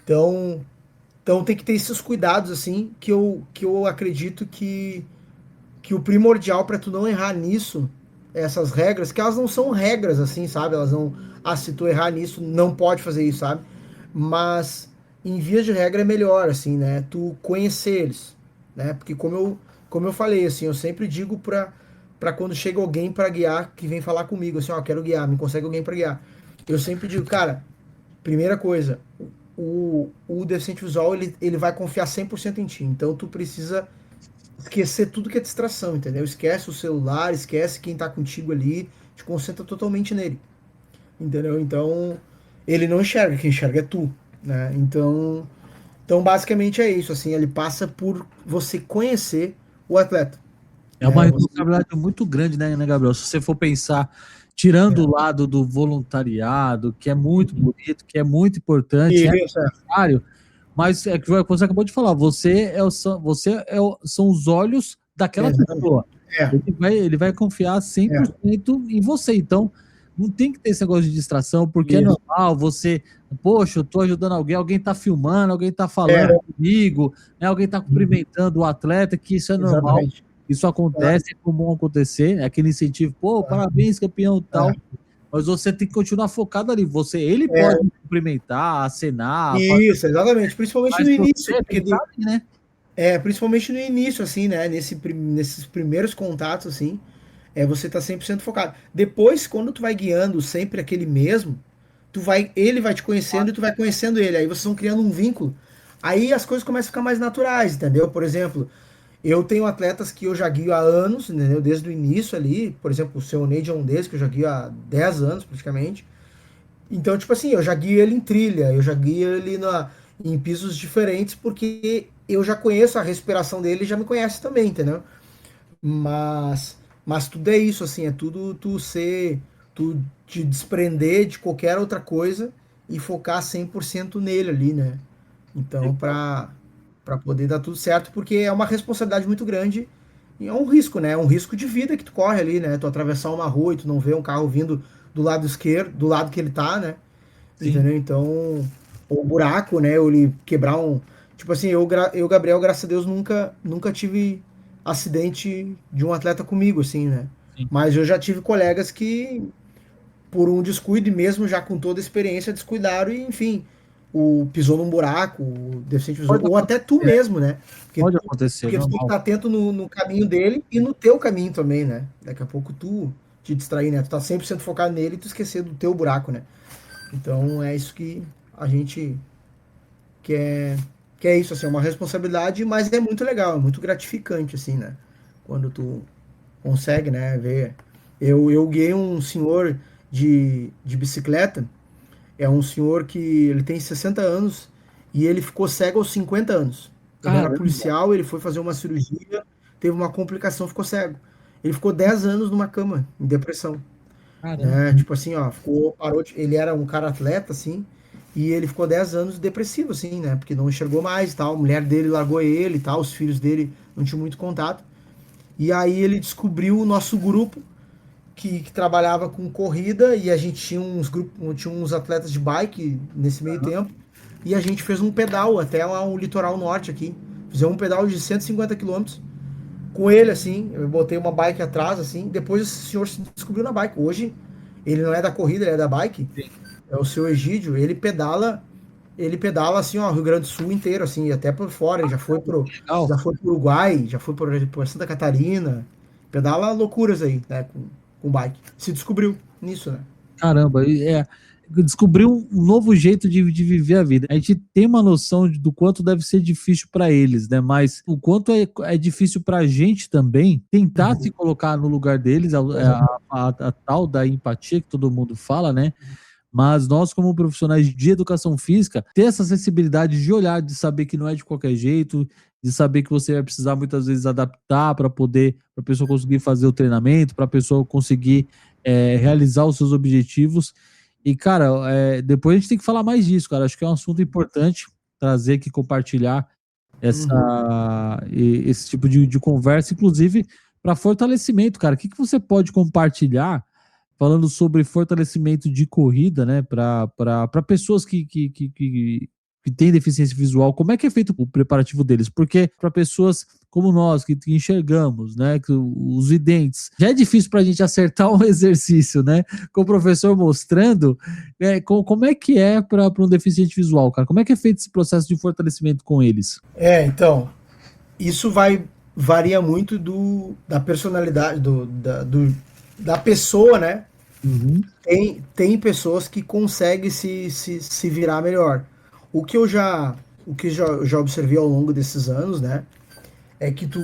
Então tem que ter esses cuidados, assim, que eu acredito que o primordial pra tu não errar nisso essas regras, que elas não são regras assim, sabe? Elas não, se tu errar nisso, não pode fazer isso, sabe? Mas em vias de regra é melhor, assim, né? Tu conhecer eles, né? Porque como eu falei, assim, eu sempre digo para quando chega alguém para guiar, que vem falar comigo, assim, ó, quero guiar, me consegue alguém para guiar. Eu sempre digo, cara, primeira coisa, o deficiente visual, ele vai confiar 100% em ti. Então tu precisa esquecer tudo que é distração, entendeu? Esquece o celular, esquece quem tá contigo ali, te concentra totalmente nele, entendeu? Então, ele não enxerga, quem enxerga é tu, né? Então basicamente é isso, assim, ele passa por você conhecer o atleta, É uma né? Você, responsabilidade muito grande, né, Gabriel? Se você for pensar, tirando o lado do voluntariado, que é muito bonito, que é muito importante, é isso, necessário, mas é que você acabou de falar, são os olhos daquela exatamente. pessoa. É, Ele vai confiar cem por é, cento em você. Então, não tem que ter esse negócio de distração, porque é isso. normal você, poxa, eu tô ajudando alguém, alguém tá filmando, alguém tá falando É, comigo, né, alguém tá cumprimentando o atleta, que isso é normal. exatamente. Isso acontece, é comum acontecer, é aquele incentivo, pô, parabéns, campeão, tal. Mas você tem que continuar focado ali. Ele É, pode cumprimentar, acenar, isso, exatamente. Principalmente mas no início, você tem porque que estar ali, né? principalmente no início, assim, né? Nesses primeiros contatos, assim, você tá 100% focado. Depois, quando tu vai guiando sempre aquele mesmo, ele vai te conhecendo e tu vai conhecendo ele. Aí vocês vão criando um vínculo. Aí as coisas começam a ficar mais naturais, entendeu? Por exemplo, eu tenho atletas que eu já guio há anos, entendeu? Desde o início ali. Por exemplo, o seu Neide é um deles, que eu já guio há 10 anos praticamente. Então, tipo assim, eu já guio ele em trilha, eu já guio ele em pisos diferentes, porque eu já conheço a respiração dele e já me conhece também, entendeu? Mas tudo é isso, assim, é tudo tu te desprender de qualquer outra coisa e focar 100% nele ali, né? Então, para poder dar tudo certo, porque é uma responsabilidade muito grande e é um risco, né? É um risco de vida que tu corre ali, né? Tu atravessar uma rua e tu não vê um carro vindo do lado esquerdo, do lado que ele tá, né? Sim. Entendeu? Então, o buraco, né? Ou ele quebrar um. Tipo assim, Gabriel, graças a Deus, nunca tive acidente de um atleta comigo, assim, né? Sim. Mas eu já tive colegas que, por um descuido, e mesmo já com toda a experiência, descuidaram e, enfim, pisou num buraco, o deficiente visual, Pode ou até tu acontecer, mesmo, né? pode acontecer, Porque tu tem que normal. estar atento no caminho dele e no teu caminho também, né? Daqui a pouco tu te distrair, né? Tu tá 100% focado nele e tu esquecer do teu buraco, né? Então é isso que a gente quer, que é isso, assim, é uma responsabilidade, mas é muito legal, é muito gratificante, assim, né? Quando tu consegue, né, ver. Eu guiei um senhor de bicicleta, é um senhor que ele tem 60 anos e ele ficou cego aos 50 anos. Ele era Caramba, policial, ele foi fazer uma cirurgia, teve uma complicação, ficou cego. Ele ficou 10 anos numa cama, em depressão, caramba. né? Tipo assim, ó, ele era um cara atleta, assim, e ele ficou 10 anos depressivo, assim, né? Porque não enxergou mais e tal, a mulher dele largou ele e tal, os filhos dele não tinham muito contato. E aí ele descobriu o nosso grupo, que trabalhava com corrida, e a gente tinha uns grupos, tinha uns atletas de bike nesse meio tempo, e a gente fez um pedal até lá o litoral norte aqui. Fizemos um pedal de 150 quilômetros com ele, assim, eu botei uma bike atrás, assim, depois esse senhor se descobriu na bike. Hoje, ele não é da corrida, ele é da bike, é o seu Egídio, ele pedala, assim, ó, Rio Grande do Sul inteiro, assim, até por fora, ele Legal. já foi pro Uruguai, já foi por Santa Catarina, pedala loucuras aí, né, com bike. Se descobriu nisso, né? Caramba, descobrir um novo jeito de viver a vida. A gente tem uma noção do quanto deve ser difícil para eles, né? Mas o quanto é difícil para a gente também tentar se colocar no lugar deles, a tal da empatia que todo mundo fala, né? Mas nós, como profissionais de educação física, ter essa sensibilidade de olhar, de saber que não é de qualquer jeito, de saber que você vai precisar muitas vezes adaptar para a pessoa conseguir fazer o treinamento, para a pessoa conseguir realizar os seus objetivos. E, cara, depois a gente tem que falar mais disso, cara. Acho que é um assunto importante trazer aqui, compartilhar Uhum. esse tipo de conversa, inclusive para fortalecimento, cara. O que você pode compartilhar falando sobre fortalecimento de corrida, né, para pessoas que que têm deficiência visual, como é que é feito o preparativo deles? Porque para pessoas como nós, que enxergamos, né, que os videntes, já é difícil para a gente acertar um exercício, né, com o professor mostrando, como é que é para um deficiente visual, cara? Como é que é feito esse processo de fortalecimento com eles? Então, isso varia muito da personalidade da pessoa, né? Uhum. Tem pessoas que conseguem se virar melhor. O que eu já observei ao longo desses anos, né? É que tu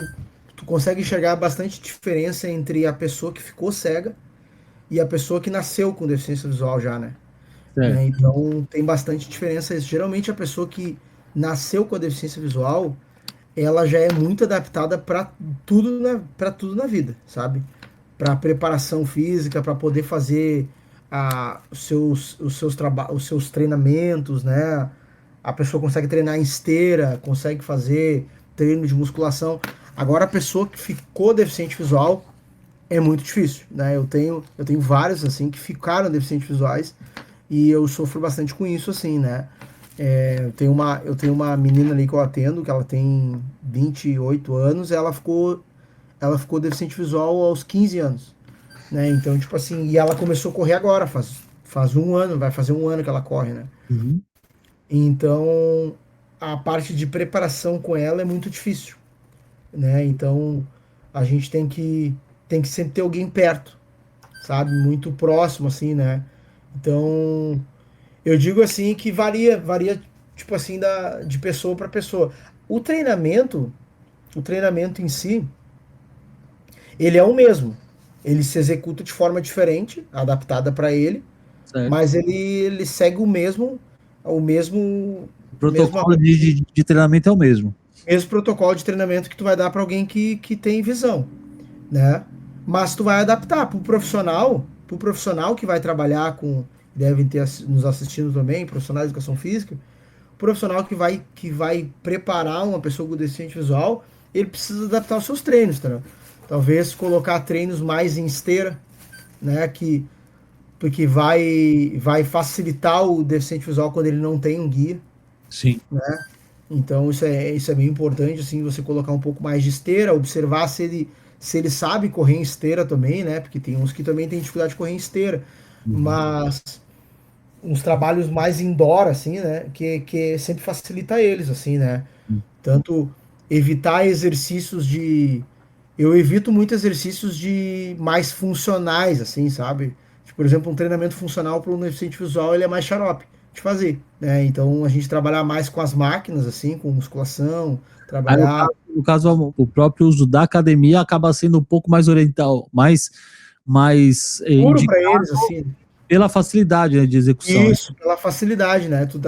consegue enxergar bastante diferença entre a pessoa que ficou cega e a pessoa que nasceu com deficiência visual já, né? Certo. Então tem bastante diferença isso. Geralmente a pessoa que nasceu com a deficiência visual, ela já é muito adaptada para tudo na vida, sabe? Para preparação física, para poder fazer os seus treinamentos, né? A pessoa consegue treinar em esteira, consegue fazer treino de musculação. Agora a pessoa que ficou deficiente visual é muito difícil, né? Eu tenho vários assim que ficaram deficientes visuais e eu sofro bastante com isso, assim, né? Eu tenho uma menina ali que eu atendo, que ela tem 28 anos, ela ficou deficiente visual aos 15 anos, né? Então, tipo assim, e ela começou a correr agora, faz um ano, vai fazer um ano que ela corre, né? Uhum. Então, a parte de preparação com ela é muito difícil, né? Então, a gente tem que sempre ter alguém perto, sabe? Muito próximo, assim, né? Então, eu digo assim que varia tipo assim de pessoa para pessoa. O treinamento, o treinamento em si, ele é o mesmo. Ele se executa de forma diferente, adaptada para ele, Certo. mas ele segue o mesmo O protocolo de treinamento é o mesmo. mesmo protocolo de treinamento que tu vai dar para alguém que tem visão, né? Mas tu vai adaptar para o profissional que vai trabalhar com, devem ter nos assistindo também, profissionais de educação física, profissional que vai preparar uma pessoa com deficiente visual, ele precisa adaptar os seus treinos, tá? Talvez colocar treinos mais em esteira, né? Porque vai facilitar o deficiente visual quando ele não tem um guia, Sim. né? Então isso é bem importante, assim, você colocar um pouco mais de esteira, observar se ele sabe correr em esteira também, né? Porque tem uns que também têm dificuldade de correr em esteira, Uhum. mas uns trabalhos mais indoor, assim, né? Que sempre facilita eles, assim, né? Tanto evitar exercícios de. Eu evito muito exercícios de mais funcionais, assim, sabe? Tipo, por exemplo, um treinamento funcional para um deficiente visual, ele é mais xarope de fazer, né? Então a gente trabalhar mais com as máquinas, assim, com musculação, Aí, trabalhar no caso, o próprio uso da academia acaba sendo um pouco mais oriental, mais puro para indicado eles, assim. pela facilidade, né, de execução. Isso, pela facilidade, né? Tu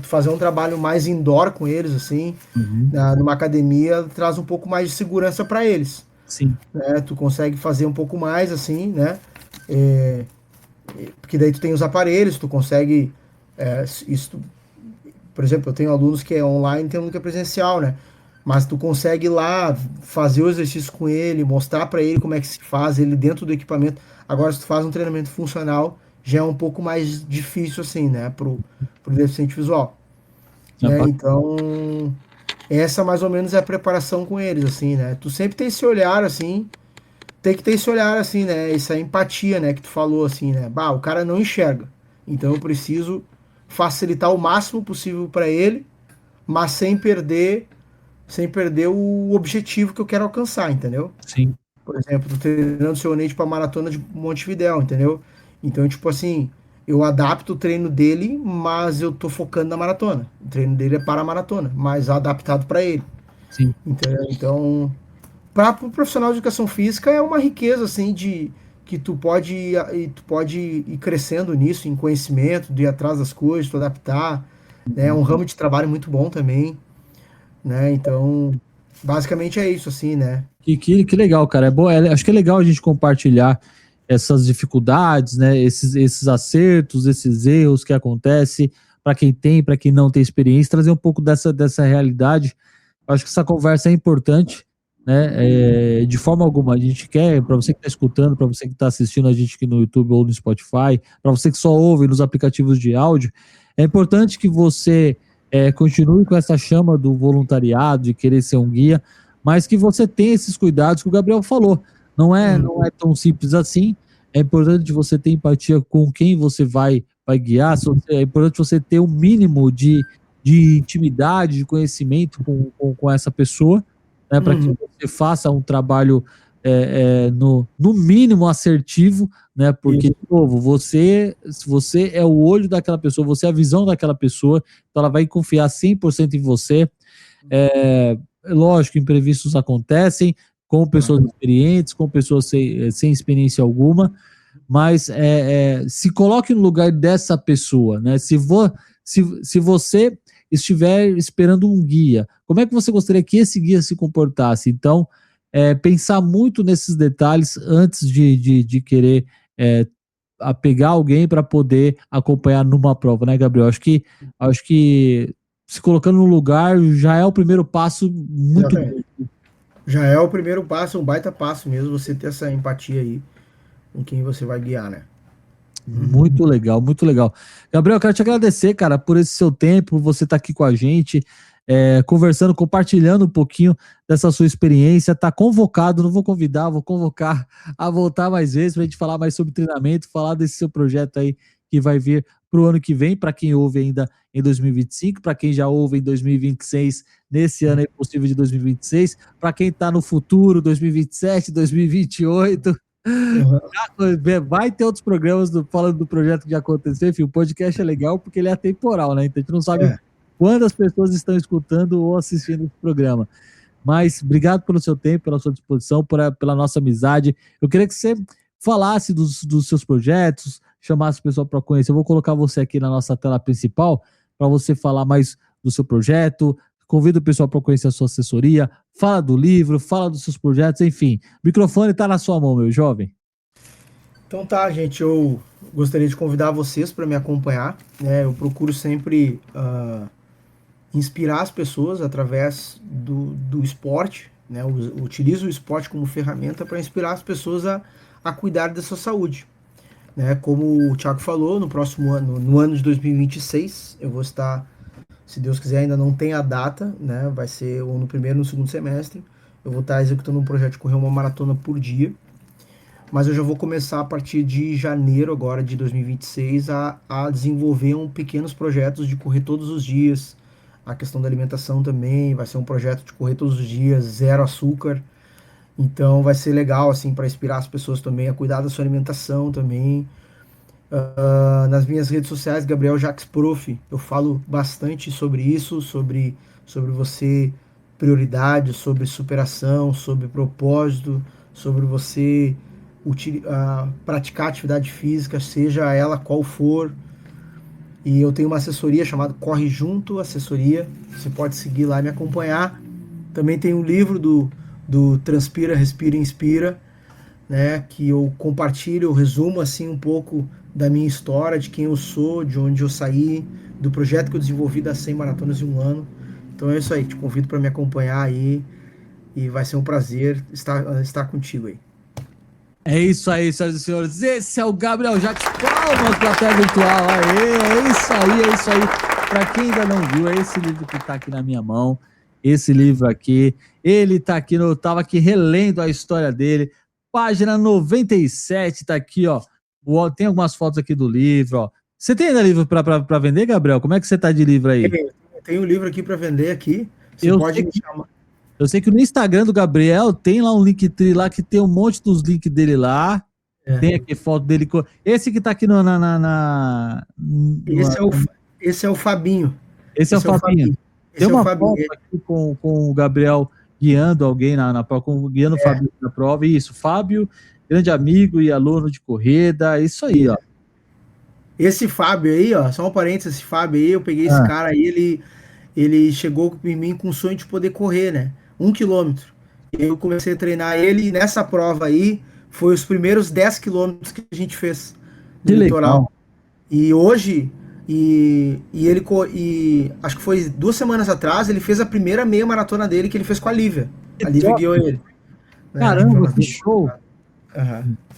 fazer um trabalho mais indoor com eles, assim, Uhum. numa academia, traz um pouco mais de segurança para eles, Sim. né? Tu consegue fazer um pouco mais, assim, né? É, porque daí tu tem os aparelhos, tu consegue. Isso, por exemplo, eu tenho alunos que é online, tem aluno que é presencial, né? Mas tu consegue ir lá fazer o exercício com ele, mostrar para ele como é que se faz, ele dentro do equipamento. Agora, se tu faz um treinamento funcional, já é um pouco mais difícil, assim, né? Pro deficiente visual, É né? Então, essa mais ou menos é a preparação com eles, assim, né? Tu sempre tem esse olhar, assim, tem que ter esse olhar, assim, né? Essa empatia, né? Que tu falou, assim, né? Bah, o cara não enxerga. Então eu preciso facilitar o máximo possível para ele, mas sem perder o objetivo que eu quero alcançar, entendeu? Sim. Por exemplo, tô treinando o seu Nate para maratona de Montevidéu, entendeu? Então, tipo assim, eu adapto o treino dele, mas eu tô focando na maratona. O treino dele é para a maratona, mas adaptado para ele, Sim. entendeu? Então, para o profissional de educação física é uma riqueza assim de que tu pode ir crescendo nisso, em conhecimento, de ir atrás das coisas, tu adaptar, né? É um ramo de trabalho muito bom também, né? Então, basicamente é isso assim, né? Que legal, cara. É bom, acho que é legal a gente compartilhar essas dificuldades, né? Esses acertos, esses erros que acontecem para quem tem, para quem não tem experiência, trazer um pouco dessa realidade. Acho que essa conversa é importante, né? De forma alguma, a gente quer, para você que está escutando, para você que está assistindo a gente aqui no YouTube ou no Spotify, para você que só ouve nos aplicativos de áudio, é importante que você continue com essa chama do voluntariado, de querer ser um guia, mas que você tenha esses cuidados que o Gabriel falou. Não é tão simples assim. É importante você ter empatia com quem você vai guiar. É importante você ter um mínimo de intimidade, de conhecimento com essa pessoa, né, para que você faça um trabalho no mínimo assertivo, né? Porque, de novo, você é o olho daquela pessoa, você é a visão daquela pessoa, então ela vai confiar 100% em você. Lógico, imprevistos acontecem com pessoas experientes, com pessoas sem experiência alguma, mas se coloque no lugar dessa pessoa, né? Se você estiver esperando um guia, como é que você gostaria que esse guia se comportasse? Então, pensar muito nesses detalhes antes de querer pegar alguém para poder acompanhar numa prova, né, Gabriel? Acho que se colocando no lugar já é o primeiro passo muito bom. Já é o primeiro passo, um baita passo mesmo, você ter essa empatia aí com quem você vai guiar, né? Muito legal, muito legal. Gabriel, eu quero te agradecer, cara, por esse seu tempo, por você estar aqui com a gente, conversando, compartilhando um pouquinho dessa sua experiência. Tá convocado, não vou convidar, vou convocar a voltar mais vezes pra gente falar mais sobre treinamento, falar desse seu projeto aí que vai vir pro ano que vem, para quem ouve ainda em 2025, para quem já ouve em 2026, nesse ano aí possível de 2026, para quem tá no futuro, 2027, 2028. Vai ter outros programas falando do projeto que já aconteceu. Enfim, o podcast é legal porque ele é atemporal, né? Então a gente não sabe quando as pessoas estão escutando ou assistindo esse programa. Mas obrigado pelo seu tempo, pela sua disposição, pela nossa amizade. Eu queria que você falasse dos seus projetos, chamasse o pessoal para conhecer. Eu vou colocar você aqui na nossa tela principal para você falar mais do seu projeto. Convido o pessoal para conhecer a sua assessoria, fala do livro, fala dos seus projetos, enfim. O microfone está na sua mão, meu jovem. Então tá, gente, eu gostaria de convidar vocês para me acompanhar, né? Eu procuro sempre inspirar as pessoas através do esporte, né? Eu utilizo o esporte como ferramenta para inspirar as pessoas a cuidar da sua saúde, né? Como o Thiago falou, no próximo ano, no ano de 2026, eu vou estar, se Deus quiser, ainda não tem a data, né? Vai ser ou no primeiro ou no segundo semestre. Eu vou estar executando um projeto de correr uma maratona por dia. Mas eu já vou começar a partir de janeiro agora de 2026 a desenvolver pequenos projetos de correr todos os dias. A questão da alimentação também vai ser um projeto de correr todos os dias, zero açúcar. Então vai ser legal assim para inspirar as pessoas também a cuidar da sua alimentação também. Nas minhas redes sociais, Gabriel Jacques Prof, eu falo bastante sobre isso, sobre você, prioridade, sobre superação, sobre propósito, sobre você praticar atividade física, seja ela qual for. E eu tenho uma assessoria chamada Corre Junto Assessoria, você pode seguir lá e me acompanhar. Também tem um livro do Transpira, Respira e Inspira, né, que eu compartilho, eu resumo assim um pouco da minha história, de quem eu sou, de onde eu saí, do projeto que eu desenvolvi das 100 maratonas em um ano. Então é isso aí, te convido para me acompanhar aí e vai ser um prazer estar contigo aí. É isso aí, senhoras e senhores. Esse é o Gabriel Jacques, palmas pra plateia virtual. Aê, é isso aí. Pra quem ainda não viu, é esse livro que tá aqui na minha mão. Esse livro aqui, ele tá aqui, eu tava aqui relendo a história dele. Página 97, tá aqui, ó. Tem algumas fotos aqui do livro, ó. Você tem ainda livro pra vender, Gabriel? Como é que você tá de livro aí? Tem um livro aqui pra vender aqui. Você pode me chamar. Eu sei que no Instagram do Gabriel tem lá um Linktree lá que tem um monte dos links dele lá. Tem aqui foto dele. Esse que tá aqui Esse é o Fabinho. Esse é o Fabinho. Tem uma foto aqui com o Gabriel guiando alguém na prova, guiando o Fábio na prova. Isso, Fábio, grande amigo e aluno de corrida. Isso aí, ó. Esse Fábio aí, ó, só um parênteses, esse Fábio aí, eu peguei esse cara aí, ele chegou em mim com o sonho de poder correr, né? 1 quilômetro. Eu comecei a treinar ele e nessa prova aí foi os primeiros 10 quilômetros que a gente fez no litoral. Legal. E hoje, ele acho que foi 2 semanas atrás, ele fez a primeira meia maratona dele que ele fez com a Lívia. A Lívia guiou ele. Caramba, que show!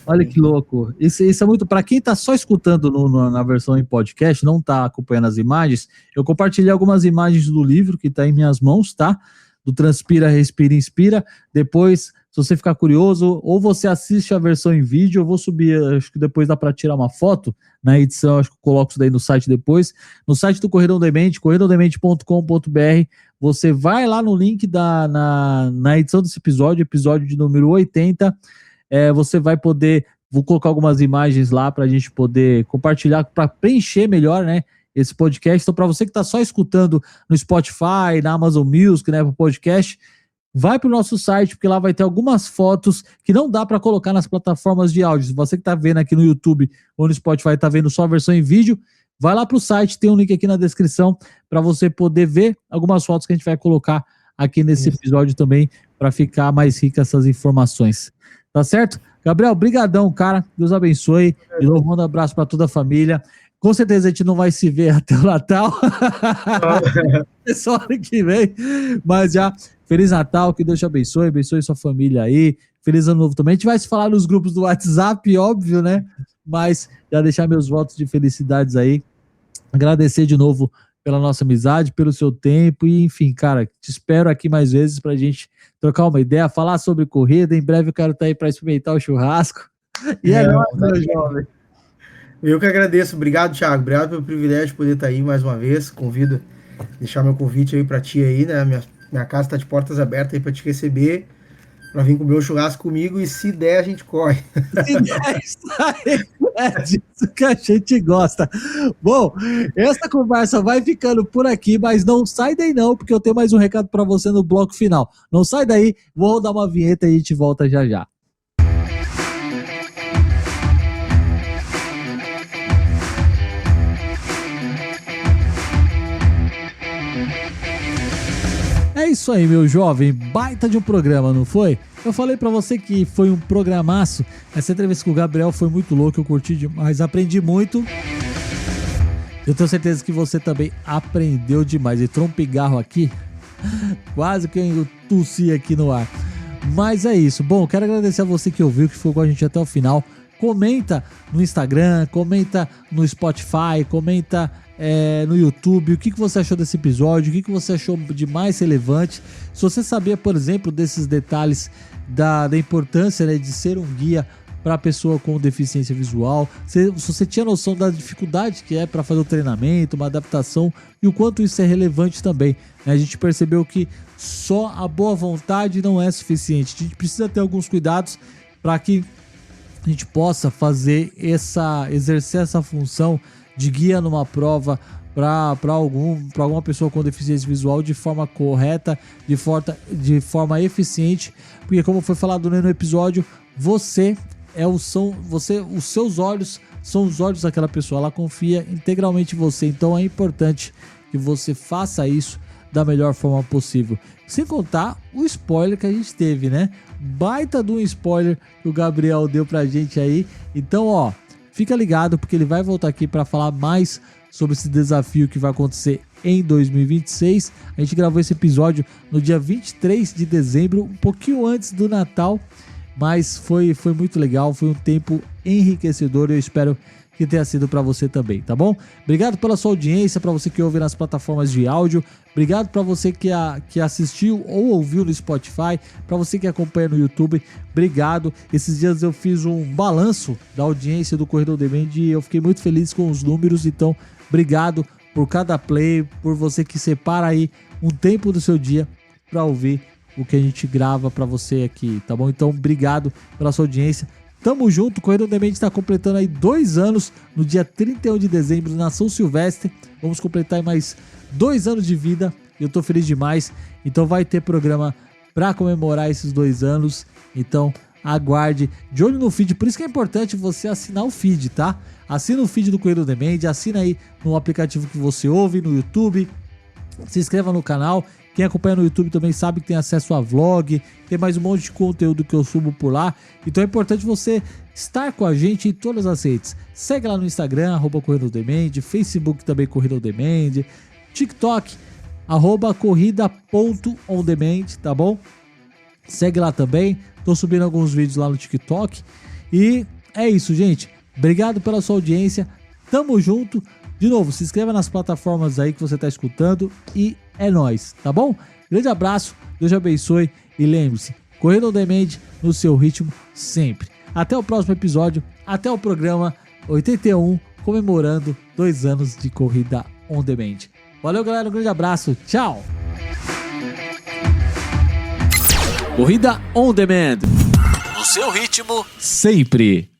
Olha que louco. Isso é muito. Para quem tá só escutando na versão em podcast, não tá acompanhando as imagens, eu compartilhei algumas imagens do livro que tá em minhas mãos, tá? Do Transpira, Respira, Inspira. Depois, se você ficar curioso, ou você assiste a versão em vídeo, eu vou subir, acho que depois dá para tirar uma foto na edição, acho que eu coloco isso daí no site depois. No site do Corredor Demente, corredordemente.com.br, você vai lá no link na edição desse episódio de número 80. Você vai poder, vou colocar algumas imagens lá para a gente poder compartilhar, para preencher melhor, né, esse podcast. Então, para você que está só escutando no Spotify, na Amazon Music, né, pro podcast, vai para o nosso site, porque lá vai ter algumas fotos que não dá para colocar nas plataformas de áudio. Se você que está vendo aqui no YouTube ou no Spotify está vendo só a versão em vídeo, vai lá para o site, tem um link aqui na descrição para você poder ver algumas fotos que a gente vai colocar aqui nesse episódio também, para ficar mais rica essas informações. Tá certo? Gabriel, brigadão, cara. Deus abençoe. De novo, manda um abraço para toda a família. Com certeza a gente não vai se ver até o Natal. É só ano que vem. Mas já, Feliz Natal, que Deus te abençoe sua família aí. Feliz Ano Novo também. A gente vai se falar nos grupos do WhatsApp, óbvio, né? Mas já deixar meus votos de felicidades aí. Agradecer de novo pela nossa amizade, pelo seu tempo e, enfim, cara, te espero aqui mais vezes pra gente trocar uma ideia, falar sobre corrida. Em breve eu quero estar aí para experimentar o churrasco. E nóis, meu jovem. Eu que agradeço. Obrigado, Thiago. Obrigado pelo privilégio de poder estar aí mais uma vez. Convido, deixar meu convite aí para ti aí, né? Minha casa tá de portas abertas aí para te receber, para vir comer o churrasco comigo e se der a gente corre. Se der, sai. É disso que a gente gosta. Bom, essa conversa vai ficando por aqui, mas não sai daí não, porque eu tenho mais um recado para você no bloco final. Não sai daí, vou rodar uma vinheta e a gente volta já já. É isso aí, meu jovem, baita de um programa, não foi? Eu falei pra você que foi um programaço. Essa entrevista com o Gabriel foi muito louca, eu curti demais, aprendi muito. Eu tenho certeza que você também aprendeu demais. Entrou um pigarro aqui, quase que eu tossi aqui no ar. Mas é isso. Bom, quero agradecer a você que ouviu, que ficou com a gente até o final. Comenta no Instagram, comenta no Spotify, comenta no YouTube, o que você achou desse episódio, o que você achou de mais relevante. Se você sabia, por exemplo, desses detalhes da importância, né, de ser um guia para a pessoa com deficiência visual, se você tinha noção da dificuldade que é para fazer o treinamento, uma adaptação e o quanto isso é relevante também, né? A gente percebeu que só a boa vontade não é suficiente, a gente precisa ter alguns cuidados para que a gente possa exercer essa função de guia numa prova para alguma pessoa com deficiência visual de forma correta, de forma eficiente, porque como foi falado no episódio, os seus olhos são os olhos daquela pessoa, ela confia integralmente em você, então é importante que você faça isso da melhor forma possível. Sem contar o spoiler que a gente teve, né? Baita de um spoiler que o Gabriel deu pra gente aí. Então, ó, fica ligado porque ele vai voltar aqui para falar mais sobre esse desafio que vai acontecer em 2026. A gente gravou esse episódio no dia 23 de dezembro, um pouquinho antes do Natal, mas foi muito legal, foi um tempo enriquecedor e eu espero que tenha sido para você também, tá bom? Obrigado pela sua audiência, para você que ouve nas plataformas de áudio, obrigado para você que assistiu ou ouviu no Spotify, para você que acompanha no YouTube, obrigado. Esses dias eu fiz um balanço da audiência do Corredor Demente e eu fiquei muito feliz com os números, então obrigado por cada play, por você que separa aí um tempo do seu dia para ouvir o que a gente grava para você aqui, tá bom? Então obrigado pela sua audiência. Tamo junto, o Corredor Demente está completando aí 2 anos no dia 31 de dezembro na São Silvestre. Vamos completar aí mais 2 anos de vida. Eu tô feliz demais. Então vai ter programa para comemorar esses 2 anos. Então aguarde, de olho no feed. Por isso que é importante você assinar o feed, tá? Assina o feed do Corredor Demente, assina aí no aplicativo que você ouve, no YouTube. Se inscreva no canal. Quem acompanha no YouTube também sabe que tem acesso a vlog, tem mais um monte de conteúdo que eu subo por lá. Então é importante você estar com a gente em todas as redes. Segue lá no Instagram, @corredordemente, Facebook também Corredor Demente, TikTok, @corrida.ondement, tá bom? Segue lá também, Tô subindo alguns vídeos lá no TikTok. E é isso, gente. Obrigado pela sua audiência. Tamo junto. De novo, se inscreva nas plataformas aí que você tá escutando. E é nóis, tá bom? Grande abraço, Deus te abençoe. E lembre-se, Corrida On Demand no seu ritmo sempre. Até o próximo episódio. Até o programa 81, comemorando 2 anos de Corrida On Demand. Valeu, galera. Um grande abraço. Tchau. Corrida On Demand. No seu ritmo sempre.